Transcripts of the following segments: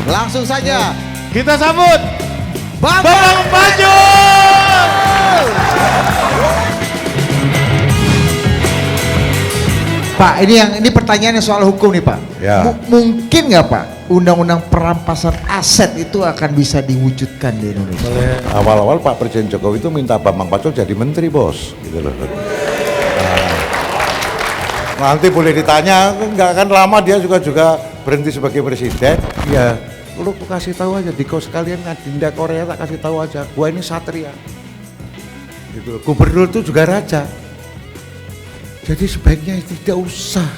Langsung saja kita sambut Bambang Pacul. Pak, ini pertanyaannya soal hukum nih Pak. Ya. Mungkin nggak Pak undang-undang perampasan aset itu akan bisa diwujudkan di Indonesia? Awal-awal Pak Presiden Jokowi itu minta Bambang Pacul jadi menteri bos, gitu loh. Nanti boleh ditanya, nggak akan lama dia juga berhenti sebagai presiden. Ya, lu kasih tahu aja, Diko sekalian Adinda Korea tak kasih tahu aja, gua ini satria. Gitu loh. Gubernur itu juga raja. Jadi sebaiknya tidak usah.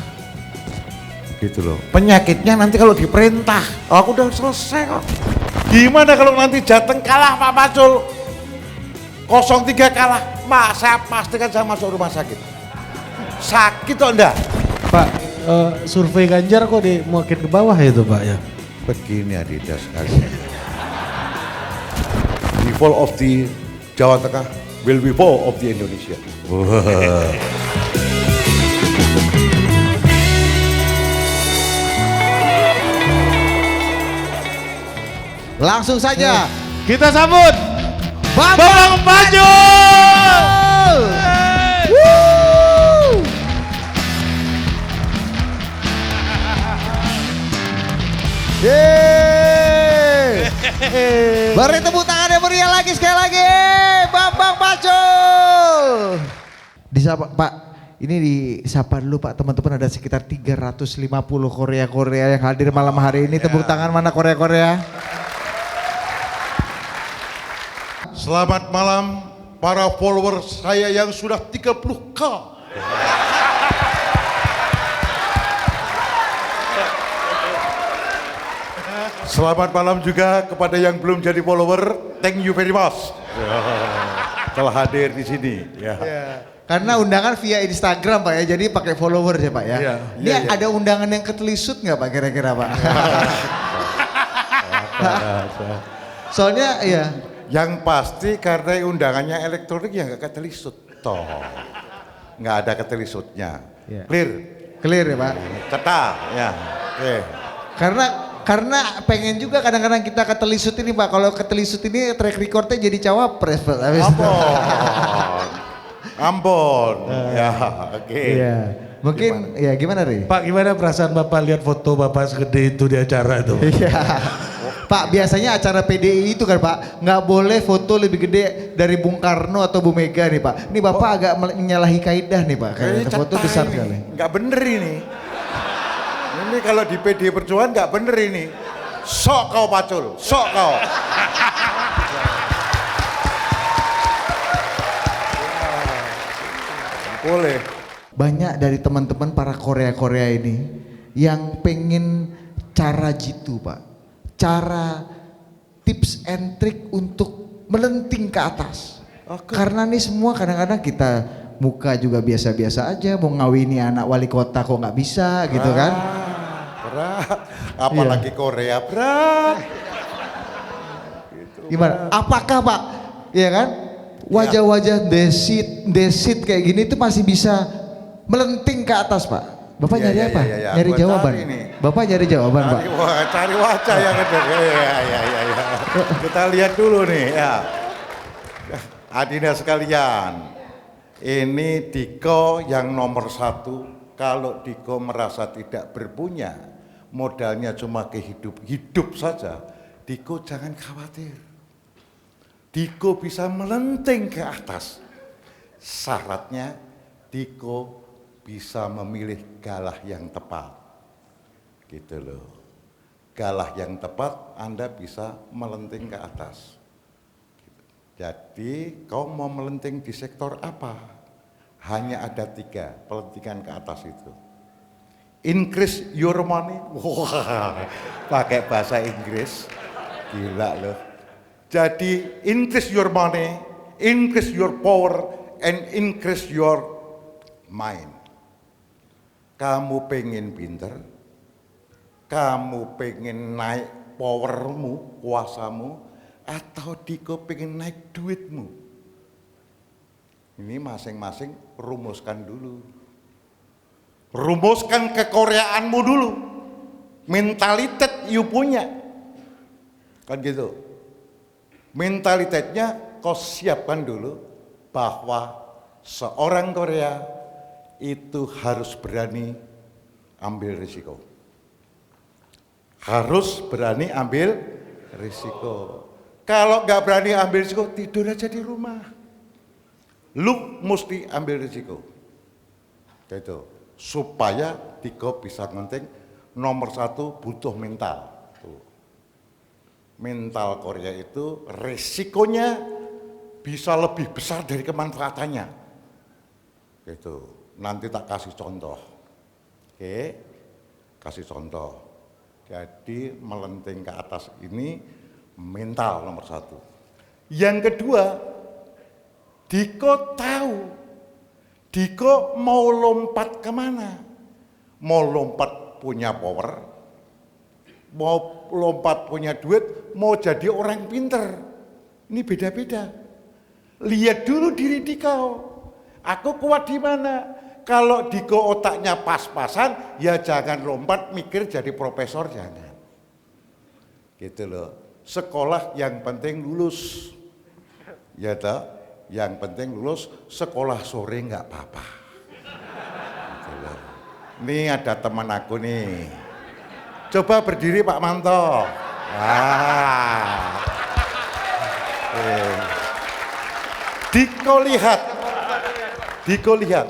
Gitu loh. Penyakitnya nanti kalau diperintah, aku udah selesai kok. Gimana kalau nanti Jateng kalah Pak Pacul? 0-3 kalah, saya pastikan saya masuk rumah sakit. Sakit kok enggak? Pak, survei Ganjar kok makin ke bawah ya itu Pak ya? Begini Adidas sekali. The fall of the Jawa Tengah will be fall of the Indonesia. Langsung saja kita sambut Bambang Pacul. Beri tepuk tangan yang meriah lagi sekali lagi, Bambang Pacul. Disapa Pak, ini disapa dulu Pak, teman-teman ada sekitar 350 Korea yang hadir malam hari ini. Tepuk tangan mana Korea. Selamat malam para followers saya yang sudah 30K. Selamat malam juga kepada yang belum jadi follower. Thank you very much. Telah hadir di sini. Ya. Karena undangan via Instagram Pak ya, jadi pakai follower ya Pak ya. Iya, Ini iya. ada undangan yang ketelisut nggak Pak kira-kira Pak? Soalnya ya. Yang pasti karena undangannya elektronik ya nggak ketelisut. Toh. Nggak ada ketelisutnya. Iya. Clear Ya Pak. Cetak ya. Oke. Karena pengen juga kadang-kadang kita ketelisut ini Pak. Kalau ketelisut ini track recordnya jadi cawapres Pak. Ampun. Ya, oke. Iya. Mungkin ya gimana Ri? Pak, gimana perasaan Bapak lihat foto Bapak segede itu di acara itu? Iya. Pak, biasanya acara PDI itu kan Pak, nggak boleh foto lebih gede dari Bung Karno atau Bu Mega nih Pak. Ini Bapak agak menyalahi kaidah nih Pak, Ini kayak foto cetak besar ini. kali. Nggak bener ini. Ini kalau di PD Perjuangan nggak bener ini. Sok kau Pacul, sok kau. Boleh. Banyak dari teman-teman para Korea ini yang pengen cara jitu Pak. Cara tips and trick untuk melenting ke atas. Karena nih semua kadang-kadang kita muka juga biasa-biasa aja, mau ngawini anak wali kota kok nggak bisa gitu kan. Berat. Apalagi Korea berat. Gimana? Apakah Pak, ya kan? Wajah-wajah desit kayak gini itu masih bisa melenting ke atas Pak. Bapak Iya, nyari iya, apa? iya, iya. Nyari Gua jawaban. cari ini. Bapak nyari jawaban Pak. Cari wajah yang ada. Ya. Kita lihat dulu nih ya. Adinda sekalian, ini Diko yang nomor 1. Kalau Diko merasa tidak berpunya, modalnya cuma hidup saja, Diko jangan khawatir. Diko bisa melenting ke atas. Syaratnya Diko bisa memilih galah yang tepat. Gitu loh. Galah yang tepat Anda bisa melenting ke atas. Jadi kau mau melenting di sektor apa? Hanya ada 3 pelentingan ke atas itu. Increase your money. Wah, pakai bahasa Inggris. Gila loh. Jadi increase your money, increase your power, and increase your mind. Kamu pengen pinter, kamu pengen naik powermu, kuasamu, atau Diko pengen naik duitmu. Ini masing-masing rumuskan dulu. Rumuskan kekoreaanmu dulu. Mentalitas you punya. Kan gitu. Mentalitasnya kau siapkan dulu bahwa seorang Korea itu harus berani ambil risiko. Harus berani ambil risiko. Kalau nggak berani ambil risiko, tidur aja di rumah. Lu mesti ambil risiko. Gitu. Supaya Diko bisa ngenting, nomor satu butuh mental. Tuh. Mental Korea itu risikonya bisa lebih besar dari kemanfaatannya. Gitu. Nanti tak kasih contoh. Oke, kasih contoh. Jadi melenting ke atas ini mental nomor satu. Yang kedua, Diko tahu, Diko mau lompat kemana? Mau lompat punya power, mau lompat punya duit, mau jadi orang pinter. Ini beda-beda. Lihat dulu diri Diko. Aku kuat di mana? Kalau Diko otaknya pas-pasan, ya jangan lompat mikir jadi profesor, jangan. Gitu loh. Sekolah yang penting lulus. Ya toh, yang penting lulus, sekolah sore nggak apa-apa. Gitu loh. Nih ada teman aku nih. Coba berdiri Pak Manto. Diko lihat.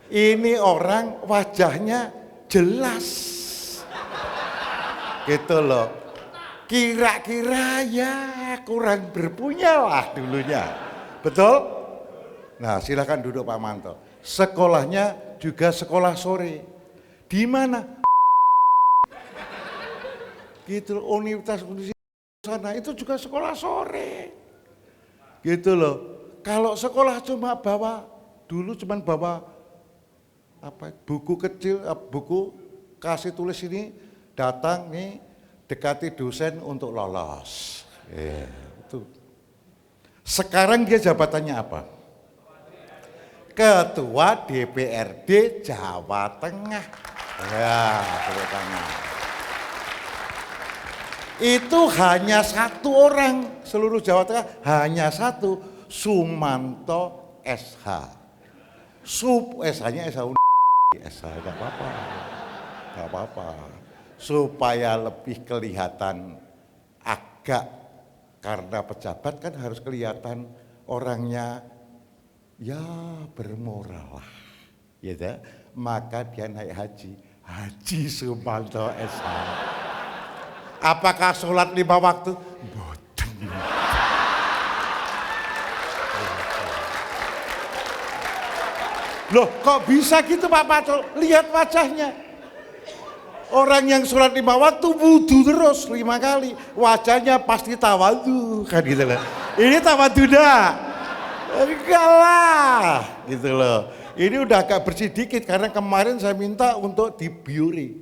Ini orang wajahnya jelas. Gitu loh. Kira-kira ya kurang berpunya lah dulunya. Betul? Nah silakan duduk Pak Manto. Sekolahnya juga sekolah sore. Di mana? Gitu loh, universitas sana itu juga sekolah sore. Gitu loh. Kalau sekolah cuma dulu cuma bawa buku kecil, buku kasih tulis ini, datang nih dekati dosen untuk lolos. Itu. Sekarang dia jabatannya apa? Ketua DPRD Jawa Tengah. Ya, Jawa Tengah. Itu hanya satu orang, seluruh Jawa Tengah hanya satu, Sumanto SH. SH-nya SH nggak apa-apa, nggak apa-apa. Supaya lebih kelihatan agak, karena pejabat kan harus kelihatan orangnya ya bermoral lah, gitu. Maka dia naik haji, Haji Sumanto SH. Apakah sholat 5 waktu? Boten. Loh kok bisa gitu Pak Pacul? Lihat wajahnya. Orang yang sholat 5 waktu wudu terus 5 kali. Wajahnya pasti tawadu kan gitu loh. Ini tawadu dah. Enggak lah gitu loh. Ini udah agak bersih dikit karena kemarin saya minta untuk dibiuri.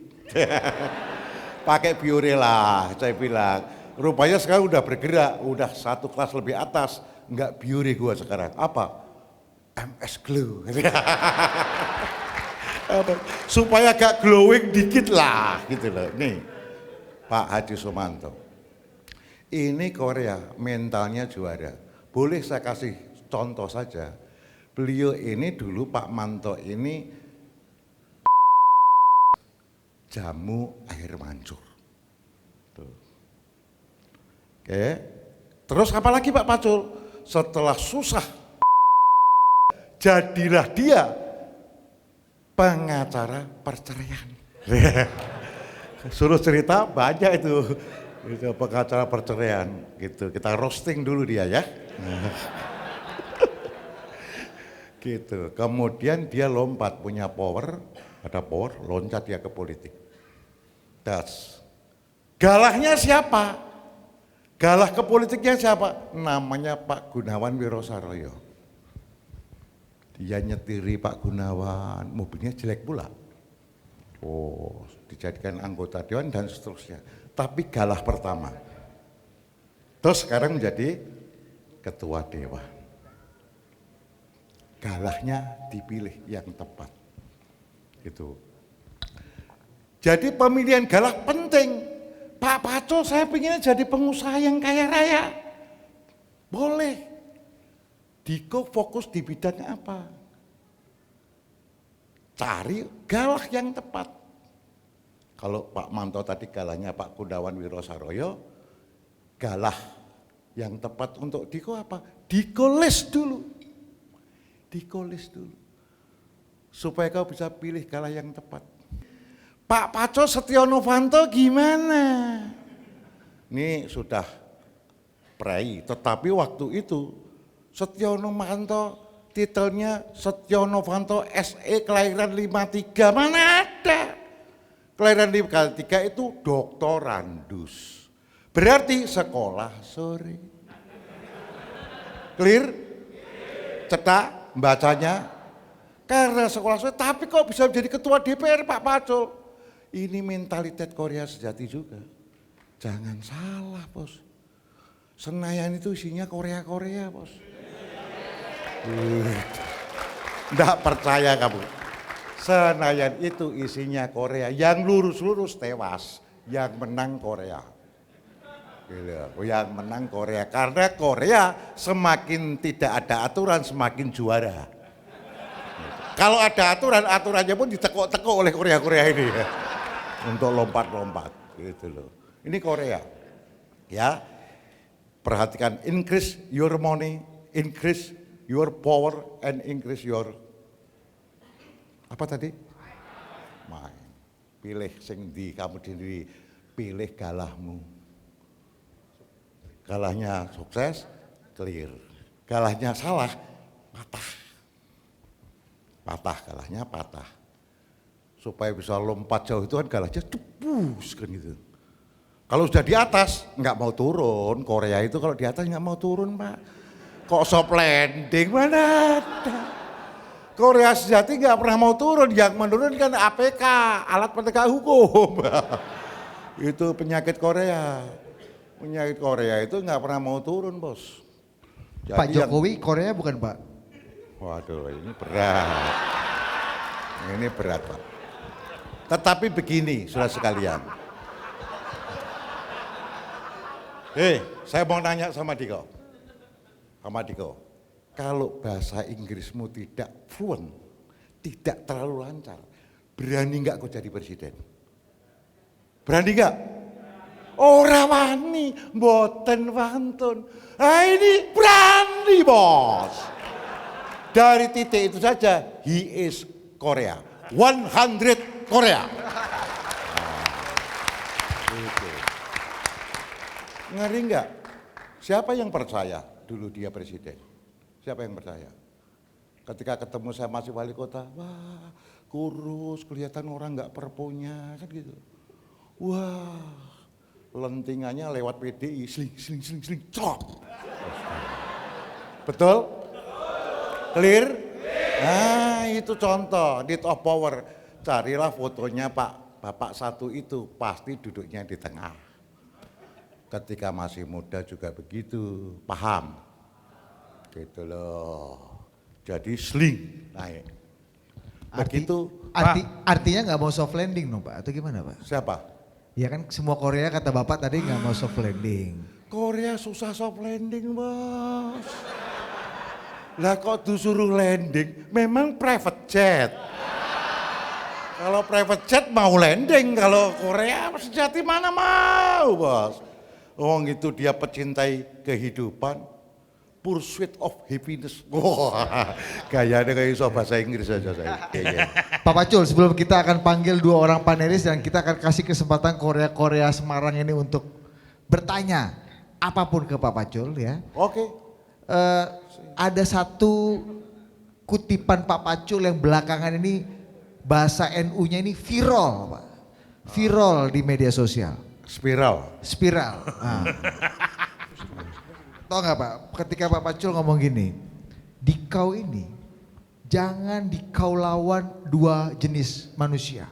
Pakai biore lah saya bilang. Rupanya sekarang udah bergerak, udah satu kelas lebih atas. Enggak biore gua sekarang. Apa? MS Glow. Supaya agak glowing dikit lah gitu loh. Nih Pak Haji Sumanto. Ini Korea mentalnya juara. Boleh saya kasih contoh saja. Beliau ini dulu Pak Manto ini jamu air mancur. Tuh. Oke. Terus apa lagi Pak Pacul? Setelah susah jadilah dia pengacara perceraian. Suruh cerita banyak itu pengacara perceraian gitu. Kita roasting dulu dia ya. Gitu. Kemudian dia lompat punya power, ada power, loncat dia ke politik. Das. Galahnya siapa? Galah ke politiknya siapa? Namanya Pak Gunawan Wirosaroyo. Dia nyetiri Pak Gunawan, mobilnya jelek pula. Oh, dijadikan anggota dewan dan seterusnya. Tapi galah pertama. Terus sekarang menjadi ketua dewan. Galahnya dipilih yang tepat. Gitu. Jadi pemilihan galah penting. Pak Pacul saya pengen jadi pengusaha yang kaya raya. Boleh. Diko fokus di bidang apa? Cari galah yang tepat. Kalau Pak Manto tadi galahnya Pak Gunawan Wirosaroyo, galah yang tepat untuk Diko apa? Diko les dulu. Diko les dulu. Supaya kau bisa pilih galah yang tepat. Pak Pacul Setio Novanto gimana? Ini sudah prei, tetapi waktu itu Setio Novanto titelnya Setio Novanto SE kelahiran 53, mana ada? Kelahiran 53 itu doktorandus. Berarti sekolah sore. Clear? Cetak bacanya? Karena sekolah sore, tapi kok bisa menjadi ketua DPR Pak Pacul? Ini mentalitas Korea sejati juga. Jangan salah, Bos. Senayan itu isinya Korea-Korea, Bos. Nggak percaya kamu. Senayan itu isinya Korea. Yang lurus-lurus tewas. Yang menang Korea. Yang menang Korea. Karena Korea semakin tidak ada aturan, semakin juara. Kalau ada aturan, aturannya pun ditekuk-tekuk oleh Korea-Korea ini. Untuk lompat-lompat gitu loh. Ini Korea. Ya. Perhatikan, increase your money, increase your power and increase your apa tadi? Mind. Pilih sing di kamu sendiri, pilih galahmu. Galahnya sukses, clear. Galahnya salah, patah. Patah galahnya patah. Supaya bisa lompat jauh itu kan galahnya debus kan gitu. Kalau sudah di atas nggak mau turun, Korea itu kalau di atas nggak mau turun Pak. Kok soft landing mana ada. Korea sejati nggak pernah mau turun, yang menurunkan APK, alat penegak hukum. Itu penyakit Korea. Penyakit Korea itu nggak pernah mau turun bos. Jadi Pak Jokowi Korea bukan Pak? Waduh ini berat. Ini berat Pak. Tetapi begini, saudara sekalian. Saya mau nanya sama Diko. Sama Diko, kalau bahasa Inggrismu tidak fluent, tidak terlalu lancar, berani nggak kau jadi presiden? Berani nggak? Ora wani, mboten wantun. Ah ini berani bos. Dari titik itu saja, he is Korea. 100 Korea. Gitu. Ngeri enggak? Siapa yang percaya dulu dia presiden? Siapa yang percaya? Ketika ketemu saya masih wali kota, wah kurus, kelihatan orang enggak perpunya, kan gitu. Wah, lentingannya lewat PDI, sling, cok. Betul? Clear? Nah itu contoh, need of power. Carilah fotonya Pak Bapak satu itu, pasti duduknya di tengah. Ketika masih muda juga begitu, paham? Gitu loh. Jadi sling naik. Begitu. Artinya nggak mau soft landing dong Pak, atau gimana Pak? Siapa? Ya kan semua Korea kata Bapak tadi nggak mau soft landing. Korea susah soft landing bos. Lah kok disuruh landing, memang private jet. Kalau private jet mau landing, kalau Korea sejati mana mau bos. Oh gitu dia pecintai kehidupan, pursuit of happiness. Wah, kayaknya kayak iso bahasa Inggris aja saya. Pak Pacul, sebelum kita akan panggil dua orang panelis dan kita akan kasih kesempatan Korea Semarang ini untuk bertanya apapun ke Pak Pacul ya. Oke. Ada satu kutipan Pak Pacul yang belakangan ini bahasa NU-nya ini viral Pak. Viral di media sosial. Spiral. Nah. Tahu nggak Pak, ketika Pak Pacul ngomong gini, dikau ini jangan dikau lawan dua jenis manusia.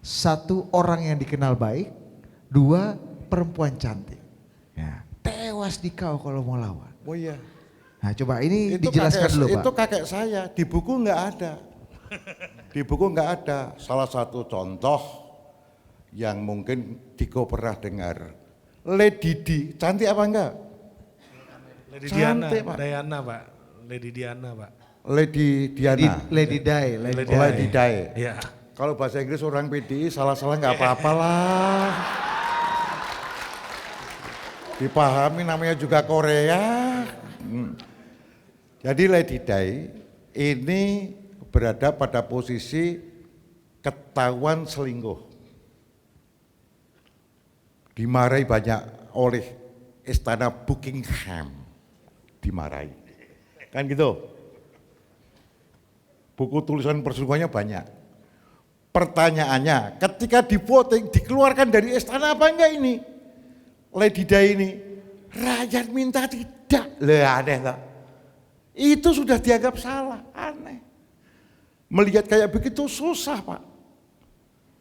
Satu orang yang dikenal baik, dua perempuan cantik. Ya, tewas dikau kalau mau lawan. Oh iya. Nah coba ini Itu dijelaskan kakek, dulu Pak. Itu kakek saya, di buku nggak ada. Di buku nggak ada. Salah satu contoh yang mungkin Diko pernah dengar. Lady Di, cantik apa enggak? Lady Diana, Cantik, Pak. Diana Pak. Lady Diana Pak. Lady Diana. Lady Di. Lady Di. Iya. Kalau bahasa Inggris orang PDI salah-salah nggak apa-apalah. Dipahami namanya juga Korea. Jadi Lady Di ini berada pada posisi ketahuan selingkuh. Dimarahi banyak oleh istana Buckingham. Dimarahi. Kan gitu. Buku tulisan perselingkuhannya banyak. Pertanyaannya, ketika di voting dikeluarkan dari istana apa enggak ini? Lady Di ini, rakyat minta tidak. Lah aneh lah. Itu sudah dianggap salah, aneh. Melihat kayak begitu susah Pak.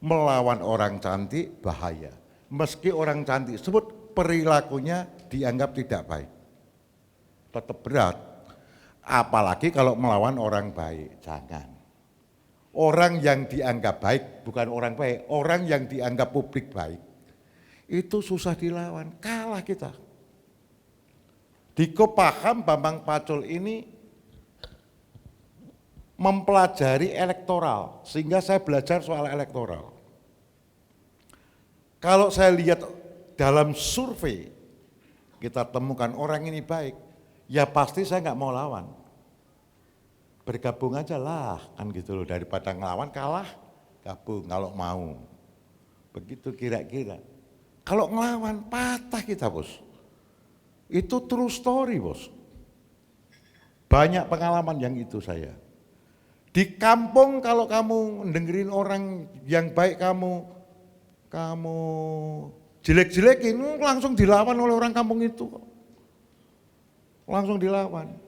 Melawan orang cantik bahaya. Meski orang cantik sebut perilakunya dianggap tidak baik. Tetap berat. Apalagi kalau melawan orang baik, jangan. Orang yang dianggap baik, bukan orang baik, orang yang dianggap publik baik, itu susah dilawan, kalah kita. Diko paham Bambang Pacul ini mempelajari elektoral, sehingga saya belajar soal elektoral. Kalau saya lihat dalam survei, kita temukan orang ini baik, ya pasti saya nggak mau lawan. Bergabung aja lah, kan gitu loh, daripada ngelawan kalah, gabung kalau mau. Begitu kira-kira. Kalau ngelawan patah kita bos. Itu true story bos. Banyak pengalaman yang itu saya. Di kampung kalau kamu dengerin orang yang baik kamu jelek-jelekin, langsung dilawan oleh orang kampung itu. Langsung dilawan.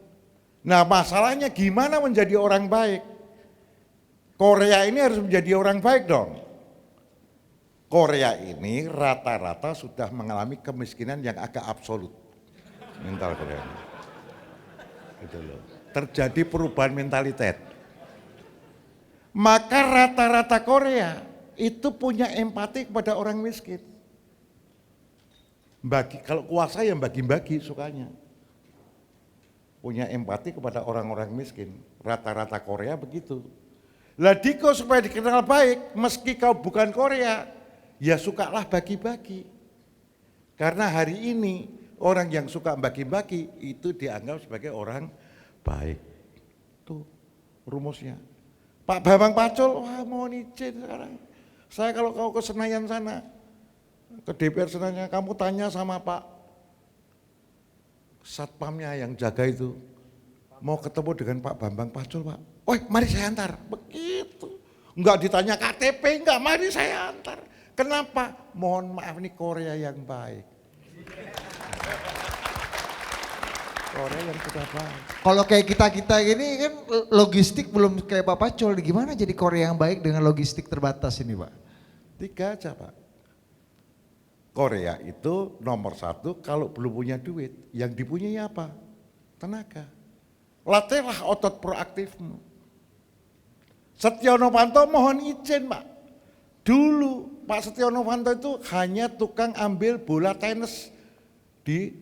Nah masalahnya gimana menjadi orang baik? Korea ini harus menjadi orang baik dong. Korea ini rata-rata sudah mengalami kemiskinan yang agak absolut. Mental Korea ini. Gitu loh. Terjadi perubahan mentalitas. Maka rata-rata Korea itu punya empati kepada orang miskin. Kalau kuasa yang bagi-bagi sukanya. Punya empati kepada orang-orang miskin. Rata-rata Korea begitu. Lah Diko supaya dikenal baik, meski kau bukan Korea, ya sukalah bagi-bagi. Karena hari ini orang yang suka bagi-bagi itu dianggap sebagai orang baik. Tuh rumusnya. Pak Bambang Pacul, wah mohon izin sekarang. Saya kalau kau ke Senayan sana, ke DPR Senayan, kamu tanya sama Pak Satpamnya yang jaga itu, mau ketemu dengan Pak Bambang Pacul Pak. Oh mari saya antar, begitu. Enggak ditanya KTP, enggak, mari saya antar. Kenapa? Mohon maaf ini Korea yang baik. Korea yang sudah baik. Kalau kayak kita gini kan logistik belum kayak Pak Pacul, gimana jadi Korea yang baik dengan logistik terbatas ini Pak? 3 aja Pak. Korea itu nomor 1 kalau belum punya duit, yang dipunyai apa? Tenaga. Latihlah otot proaktifmu. Setia Novanto mohon izin Pak. Dulu Pak Setia Novanto itu hanya tukang ambil bola tenis di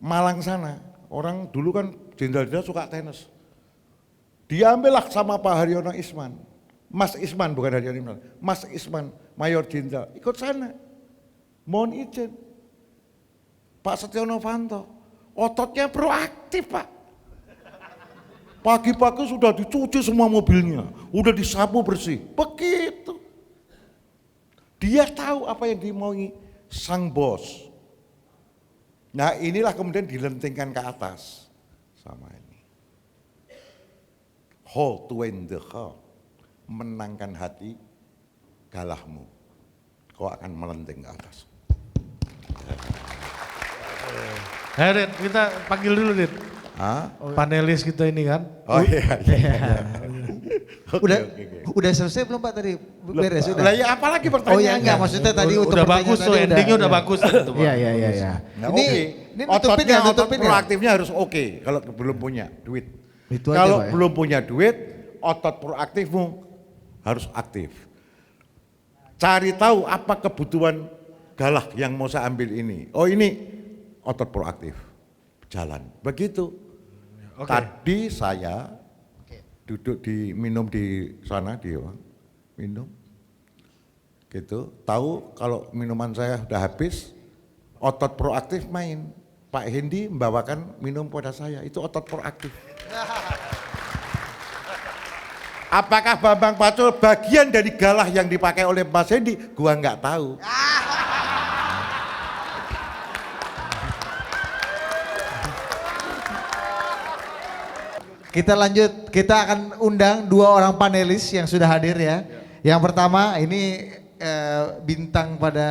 Malang sana. Orang dulu kan jenderal-jenderal suka tenis. Diambillah sama Pak Haryono Isman. Mas Isman bukan Haryono Isman. Mas Isman, Mayor Jenderal. Ikut sana. Mohon izin. Pak Setia Novanto. Ototnya proaktif Pak. Pagi-pagi sudah dicuci semua mobilnya. Udah disapu bersih. Begitu. Dia tahu apa yang dimaui sang bos. Nah inilah kemudian dilentingkan ke atas. Sama ini. Hold to win the heart. Menangkan hati galahmu. Kau akan melenting ke atas. Rit, kita panggil dulu Rit. Hah? Panelis kita ini kan. Oh iya. Udah selesai belum Pak tadi? Beres sudah. Lah ya apalagi pertanyaannya? Oh ya enggak, maksudnya tadi untuk udah pertanyaan bagus tuh, tadi endingnya udah bagus itu Pak. Iya. Nah, Ini oke. ini nutupin Ototnya, ya, otot nutupin ya. proaktifnya harus oke kalau belum punya duit. Itu aja, Kalau Pak, ya. belum punya duit, otot proaktifmu harus aktif. cari tahu apa kebutuhan galah yang mau saya ambil ini. Oh ini otot proaktif, jalan. Begitu. Oke. Tadi saya duduk minum di sana, minum. Gitu, tahu kalau minuman saya sudah habis, otot proaktif main. Pak Hendi membawakan minum pada saya, itu otot proaktif. Apakah Bambang Pacul bagian dari galah yang dipakai oleh Mas Hendi? Gua nggak tahu. Kita lanjut, kita akan undang 2 orang panelis yang sudah hadir ya. Yang pertama ini bintang pada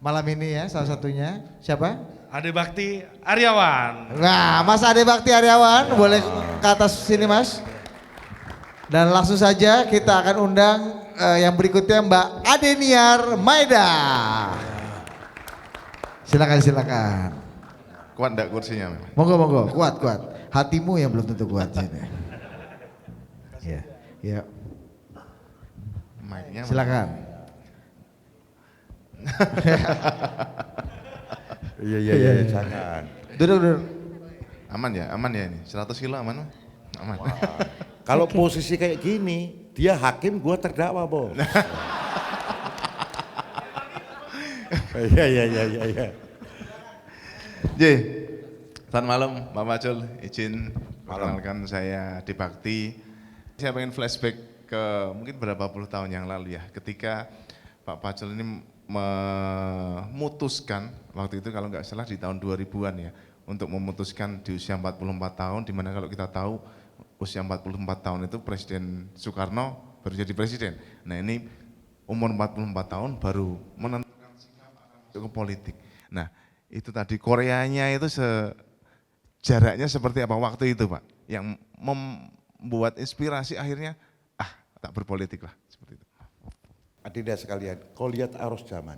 malam ini ya, salah satunya siapa? Ade Bakti Aryawan. Nah, Mas Ade Bakti Aryawan, boleh ke atas sini Mas. Dan langsung saja kita akan undang yang berikutnya Mbak Adeniar Maida. Silakan. Kuat enggak kursinya? Monggo, kuat. Hatimu yang belum tentu kuat sini. Ya. Mic-nya Silakan. Iya, jangan. Duduk. Aman ya ini. 100 kilo aman? Aman. Kalau posisi kayak gini, dia hakim, gua terdakwa, Bos. Iya. J, selamat malam Pak Pacul, izin perkenalkan saya Ade Bakti. Saya pengen flashback ke mungkin berapa puluh tahun yang lalu ya, ketika Pak Pacul ini memutuskan, waktu itu kalau nggak salah di tahun 2000-an ya, untuk memutuskan di usia 44 tahun, dimana kalau kita tahu usia 44 tahun itu Presiden Soekarno baru jadi presiden. Nah ini umur 44 tahun baru menentukan sikap akan ke politik. Nah itu tadi Koreanya itu jaraknya seperti apa waktu itu Pak, yang membuat inspirasi akhirnya tak berpolitik lah seperti itu. Adinda sekalian, kau lihat arus zaman,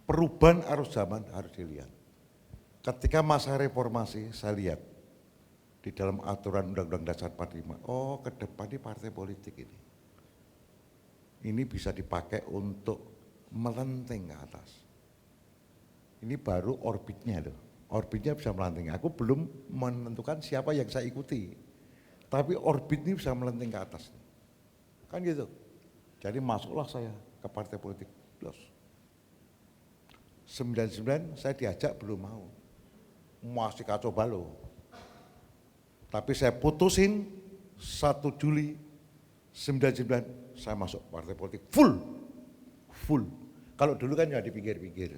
perubahan arus zaman harus dilihat. Ketika masa reformasi saya lihat di dalam aturan Undang-Undang Dasar 45, oh ke depan ini partai politik ini bisa dipakai untuk melenting ke atas. Ini baru orbitnya loh, orbitnya bisa melenting. Aku belum menentukan siapa yang saya ikuti, tapi orbit ini bisa melenting ke atas. Kan gitu. Jadi masuklah saya ke partai politik. 99 saya diajak belum mau. Masih kacau balau. Tapi saya putusin 1 Juli 99 saya masuk partai politik full. Kalau dulu kan ya di pinggir-pinggir.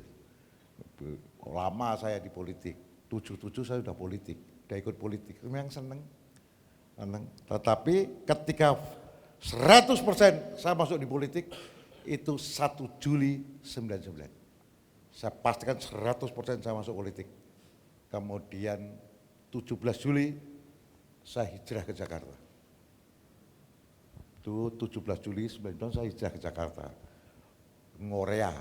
Lama saya di politik. 77 saya udah politik, udah ikut politik. Memang seneng. Tetapi ketika 100% saya masuk di politik itu 1 Juli 99. Saya pastikan 100% saya masuk politik. Kemudian 17 Juli saya hijrah ke Jakarta. Itu 17 Juli 99 saya hijrah ke Jakarta. Ngorea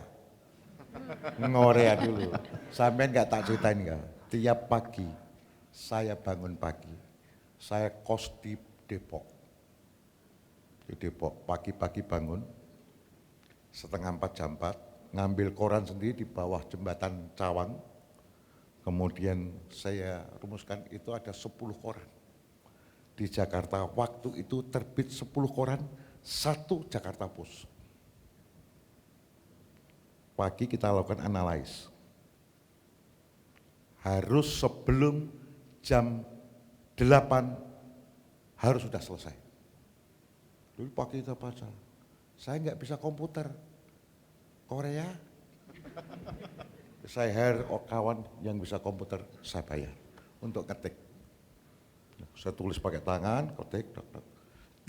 dulu. Sampai nggak tak ceritain nggak. Tiap pagi saya bangun pagi, saya kos di Depok. Di Depok pagi-pagi bangun, setengah 4 jam 4, ngambil koran sendiri di bawah jembatan Cawang. Kemudian saya rumuskan itu ada 10 koran. Di Jakarta waktu itu terbit 10 koran, 1 Jakarta Post. Pagi kita lakukan analis. Harus sebelum jam 8 harus sudah selesai. Dulu pagi kita baca, saya nggak bisa komputer, Korea. Saya hire kawan yang bisa komputer, saya bayar untuk ketik. Saya tulis pakai tangan, ketik.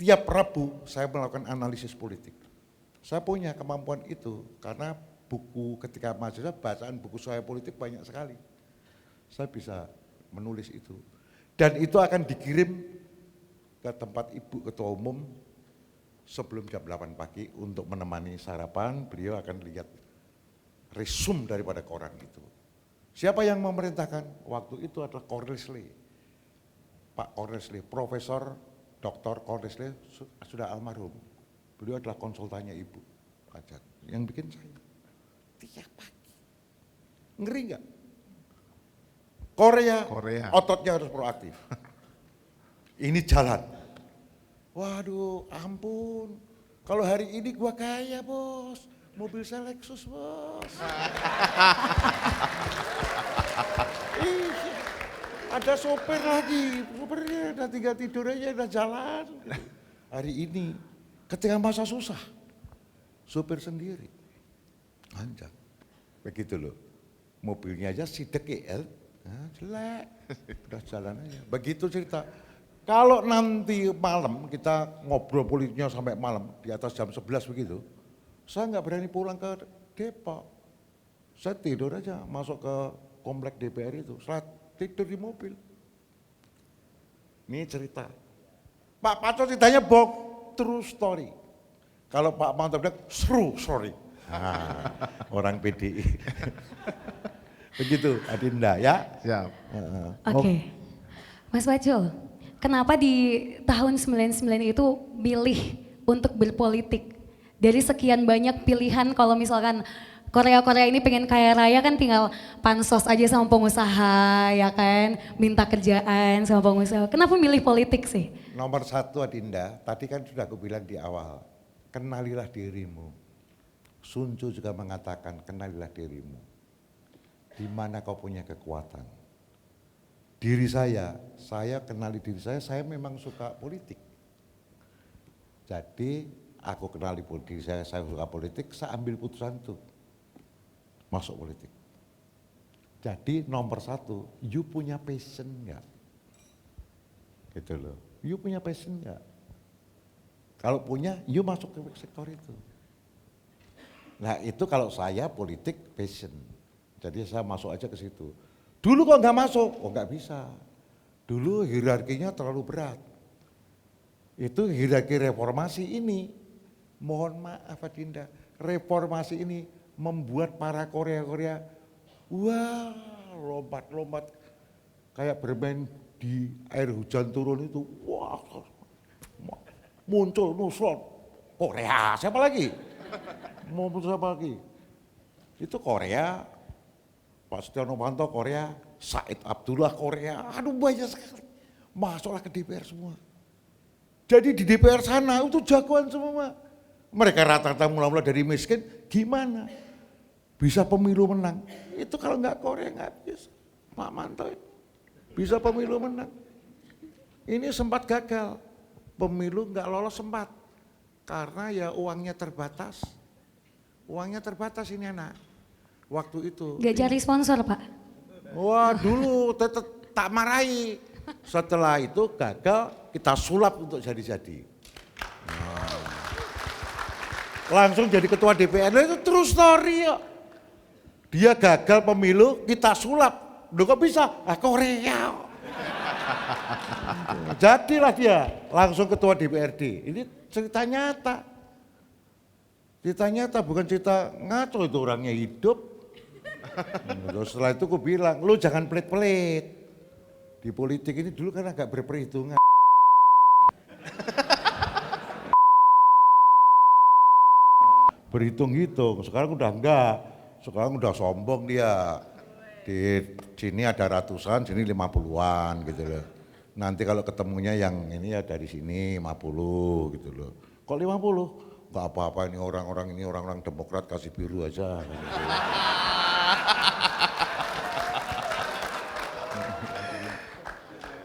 Tiap Rabu saya melakukan analisis politik. Saya punya kemampuan itu karena buku ketika mahasiswa bacaan buku saya politik banyak sekali. Saya bisa menulis itu. Dan itu akan dikirim ke tempat Ibu Ketua Umum sebelum jam 8 pagi untuk menemani sarapan. Beliau akan lihat resume daripada koran itu. Siapa yang memerintahkan? Waktu itu adalah Kornesli. Pak Kornesli, Profesor Dr. Kornesli sudah almarhum. Beliau adalah konsultannya Ibu Hajat. Yang bikin saya tiap pagi. Ngeri nggak? Korea, ototnya harus proaktif. Ini jalan. Waduh, ampun. Kalau hari ini gua kaya, Bos. Mobil saya Lexus, Bos. Ada sopir lagi, sopirnya udah tinggal tidur aja, udah jalan. Hari ini, ketika masa susah, sopir sendiri. Anjak, begitu loh. Mobilnya aja sidek EL, nah, jelek, udah jalan aja. Begitu cerita. Kalau nanti malam kita ngobrol politiknya sampai malam, di atas jam 11 begitu, saya nggak berani pulang ke Depok. Saya tidur aja, masuk ke komplek DPR itu, saya tidur di mobil. Ini cerita. Pak Paco ceritanya true story. Kalau Pak Manto bilang true story. Nah, orang PDI. Begitu Adinda ya. Siap. Oke. Mas Pacul, kenapa di tahun 99 itu milih untuk berpolitik? Dari sekian banyak pilihan kalau misalkan Korea ini pengen kaya raya kan tinggal pansos aja sama pengusaha ya kan, minta kerjaan sama pengusaha. Kenapa milih politik sih? Nomor 1 Adinda, tadi kan sudah aku bilang di awal, kenalilah dirimu. Sun Tzu juga mengatakan kenalilah dirimu. Di mana kau punya kekuatan. Diri saya kenali diri saya memang suka politik. Jadi aku kenali diri saya suka politik, saya ambil putusan itu. Masuk politik. Jadi nomor 1, you punya passion nggak? Gitu loh. You punya passion nggak? Kalau punya, you masuk ke sektor itu. Nah itu kalau saya politik passion. Jadi saya masuk aja ke situ. Dulu kok nggak masuk? Oh nggak bisa. Dulu hierarkinya terlalu berat. Itu hierarki reformasi ini. Mohon maaf Adinda, reformasi ini membuat para Korea, wah lompat-lompat kayak bermain di air hujan turun itu, wah muncul Nusron, Korea siapa lagi? Mau muncul siapa lagi? Itu Korea, Pak Setia Novanto Korea, Said Abdullah Korea, aduh banyak sekali, masuklah ke DPR semua. Jadi di DPR sana itu jagoan semua. Mereka rata-rata mula-mula dari miskin, gimana? Bisa pemilu menang. Itu kalau nggak Korea nggak bisa. Pak Manto bisa pemilu menang. Ini sempat gagal. Pemilu nggak lolos sempat. Karena ya uangnya terbatas. Uangnya terbatas ini anak. Waktu itu. Gak cari sponsor Pak? Wah dulu tak marahi. Setelah itu gagal, kita sulap untuk jadi-jadi. Langsung jadi ketua DPR, itu true story ya. Dia gagal pemilu, kita sulap. Loh kok bisa? Korea. Jadilah dia langsung ketua DPRD. Ini cerita nyata. Cerita nyata bukan cerita ngaco, itu orangnya hidup. Setelah itu aku bilang, lu jangan pelit-pelit. Di politik ini dulu kan agak berperhitungan. Berhitung-hitung, sekarang udah enggak, sekarang udah sombong dia. Di sini ada ratusan, sini 50-an gitu loh. Nanti kalau ketemunya yang ini ya dari sini 50 gitu loh. Kok 50? Enggak apa-apa ini orang-orang Demokrat kasih biru aja. Gitu.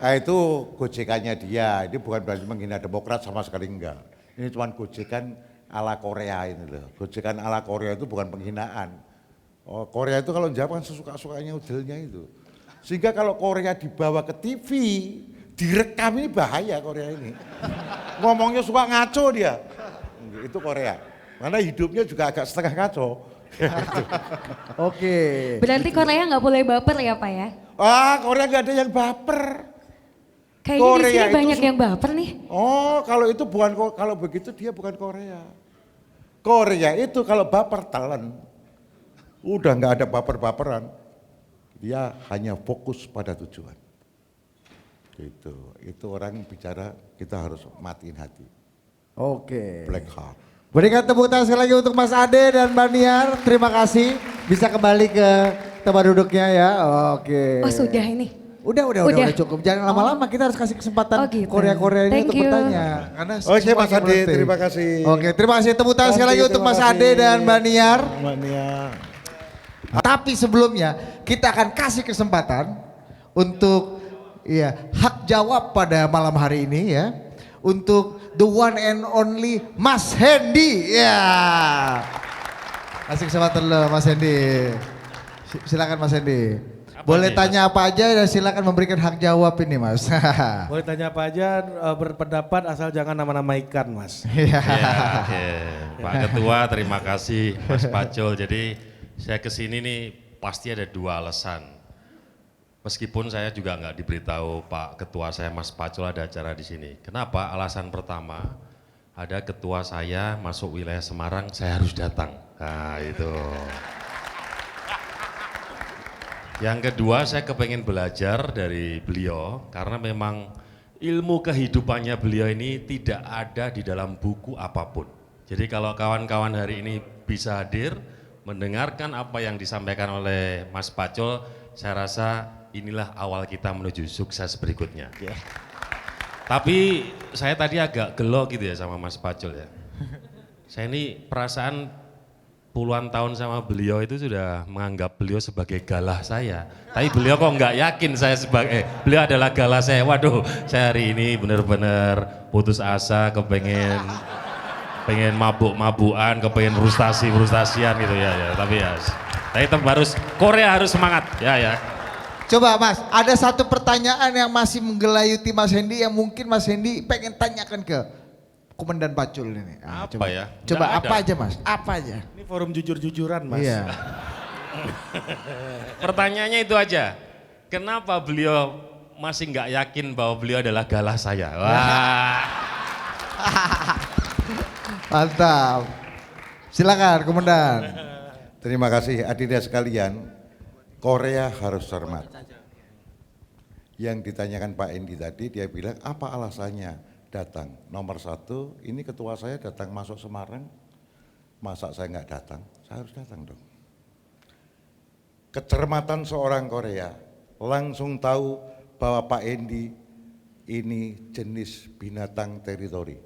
Nah itu gojekannya dia, ini bukan berarti menghina Demokrat sama sekali enggak. Ini cuma gojekan ala Korea ini loh. Gojekan ala Korea itu bukan penghinaan. Oh, Korea itu kalau jawab kan sesuka-sukanya udelnya itu. Sehingga kalau Korea dibawa ke TV, direkam ini bahaya Korea ini. Ngomongnya suka ngaco dia. Itu Korea. Karena hidupnya juga agak setengah ngaco. Oke. Berarti Korea nggak boleh baper ya Pak ya? Korea nggak ada yang baper. Kayaknya di sini banyak yang baper nih. Oh, kalau itu bukan, kalau begitu dia bukan Korea. Korea itu kalau baper telan. Udah nggak ada baper-baperan. Dia hanya fokus pada tujuan. Gitu. Itu orang bicara kita harus matiin hati. Oke. Black heart. Berikan tepuk tangan sekali lagi untuk Mas Ade dan Mbak Niar. Terima kasih. Bisa kembali ke tempat duduknya ya. Oke. Oh sudah ini. Udah cukup. Jangan lama-lama, kita harus kasih kesempatan gitu. Korea-Korea ini Thank untuk you. bertanya. Karena Oke semua Mas yang Ade, berarti. terima kasih. Oke, terima kasih. Tepuk tangan sekali lagi untuk Terima Mas kasih. Ade dan Mbak Niar. Mbak Niar. Tapi sebelumnya kita akan kasih kesempatan untuk ya hak jawab pada malam hari ini ya. Untuk the one and only Mas Hendy. Ya. Kasih kesempatan dulu Mas Hendy. Silakan Mas Hendy. Boleh tanya apa aja dan silakan memberikan hak jawab ini Mas. Boleh tanya apa aja, berpendapat asal jangan nama-nama ikan Mas. Iya. Ya, oke. Pak Ketua terima kasih Mas Pacul. Jadi saya kesini nih pasti ada dua alasan. Meskipun saya juga nggak diberitahu Pak Ketua saya Mas Pacul ada acara di sini. Kenapa? Alasan pertama, ada ketua saya masuk wilayah Semarang, saya harus datang. Nah itu. Yang kedua, saya kepengen belajar dari beliau karena memang ilmu kehidupannya beliau ini tidak ada di dalam buku apapun. Jadi kalau kawan-kawan hari ini bisa hadir, mendengarkan apa yang disampaikan oleh Mas Pacul, saya rasa inilah awal kita menuju sukses berikutnya. Tapi saya tadi agak gelo gitu ya sama Mas Pacul ya. Saya ini perasaan puluhan tahun sama beliau itu sudah menganggap beliau sebagai galah saya. Tapi beliau kok nggak yakin saya sebagai, beliau adalah galah saya. Waduh, saya hari ini benar-benar putus asa, pengen mabuk-mabukan, kepengen frustasian gitu ya. Tapi tetap harus, Korea harus semangat, ya. Coba Mas, ada satu pertanyaan yang masih menggelayuti Mas Hendy yang mungkin Mas Hendy pengen tanyakan ke Komandan Pacul ini. Apa ya? Coba Nggak apa ada. aja Mas? Apa aja? Ini forum jujur-jujuran Mas. Iya. Pertanyaannya itu aja, kenapa beliau masih nggak yakin bahwa beliau adalah galah saya? Wah. Mantap. Silakan Komandan. Terima kasih hadirin sekalian. Korea harus hormat. Yang ditanyakan Pak Endi tadi, dia bilang apa alasannya datang. Nomor satu, ini ketua saya datang masuk Semarang, masa saya nggak datang? Saya harus datang dong. Kecermatan seorang Korea, langsung tahu bahwa Pak Endi ini jenis binatang teritori.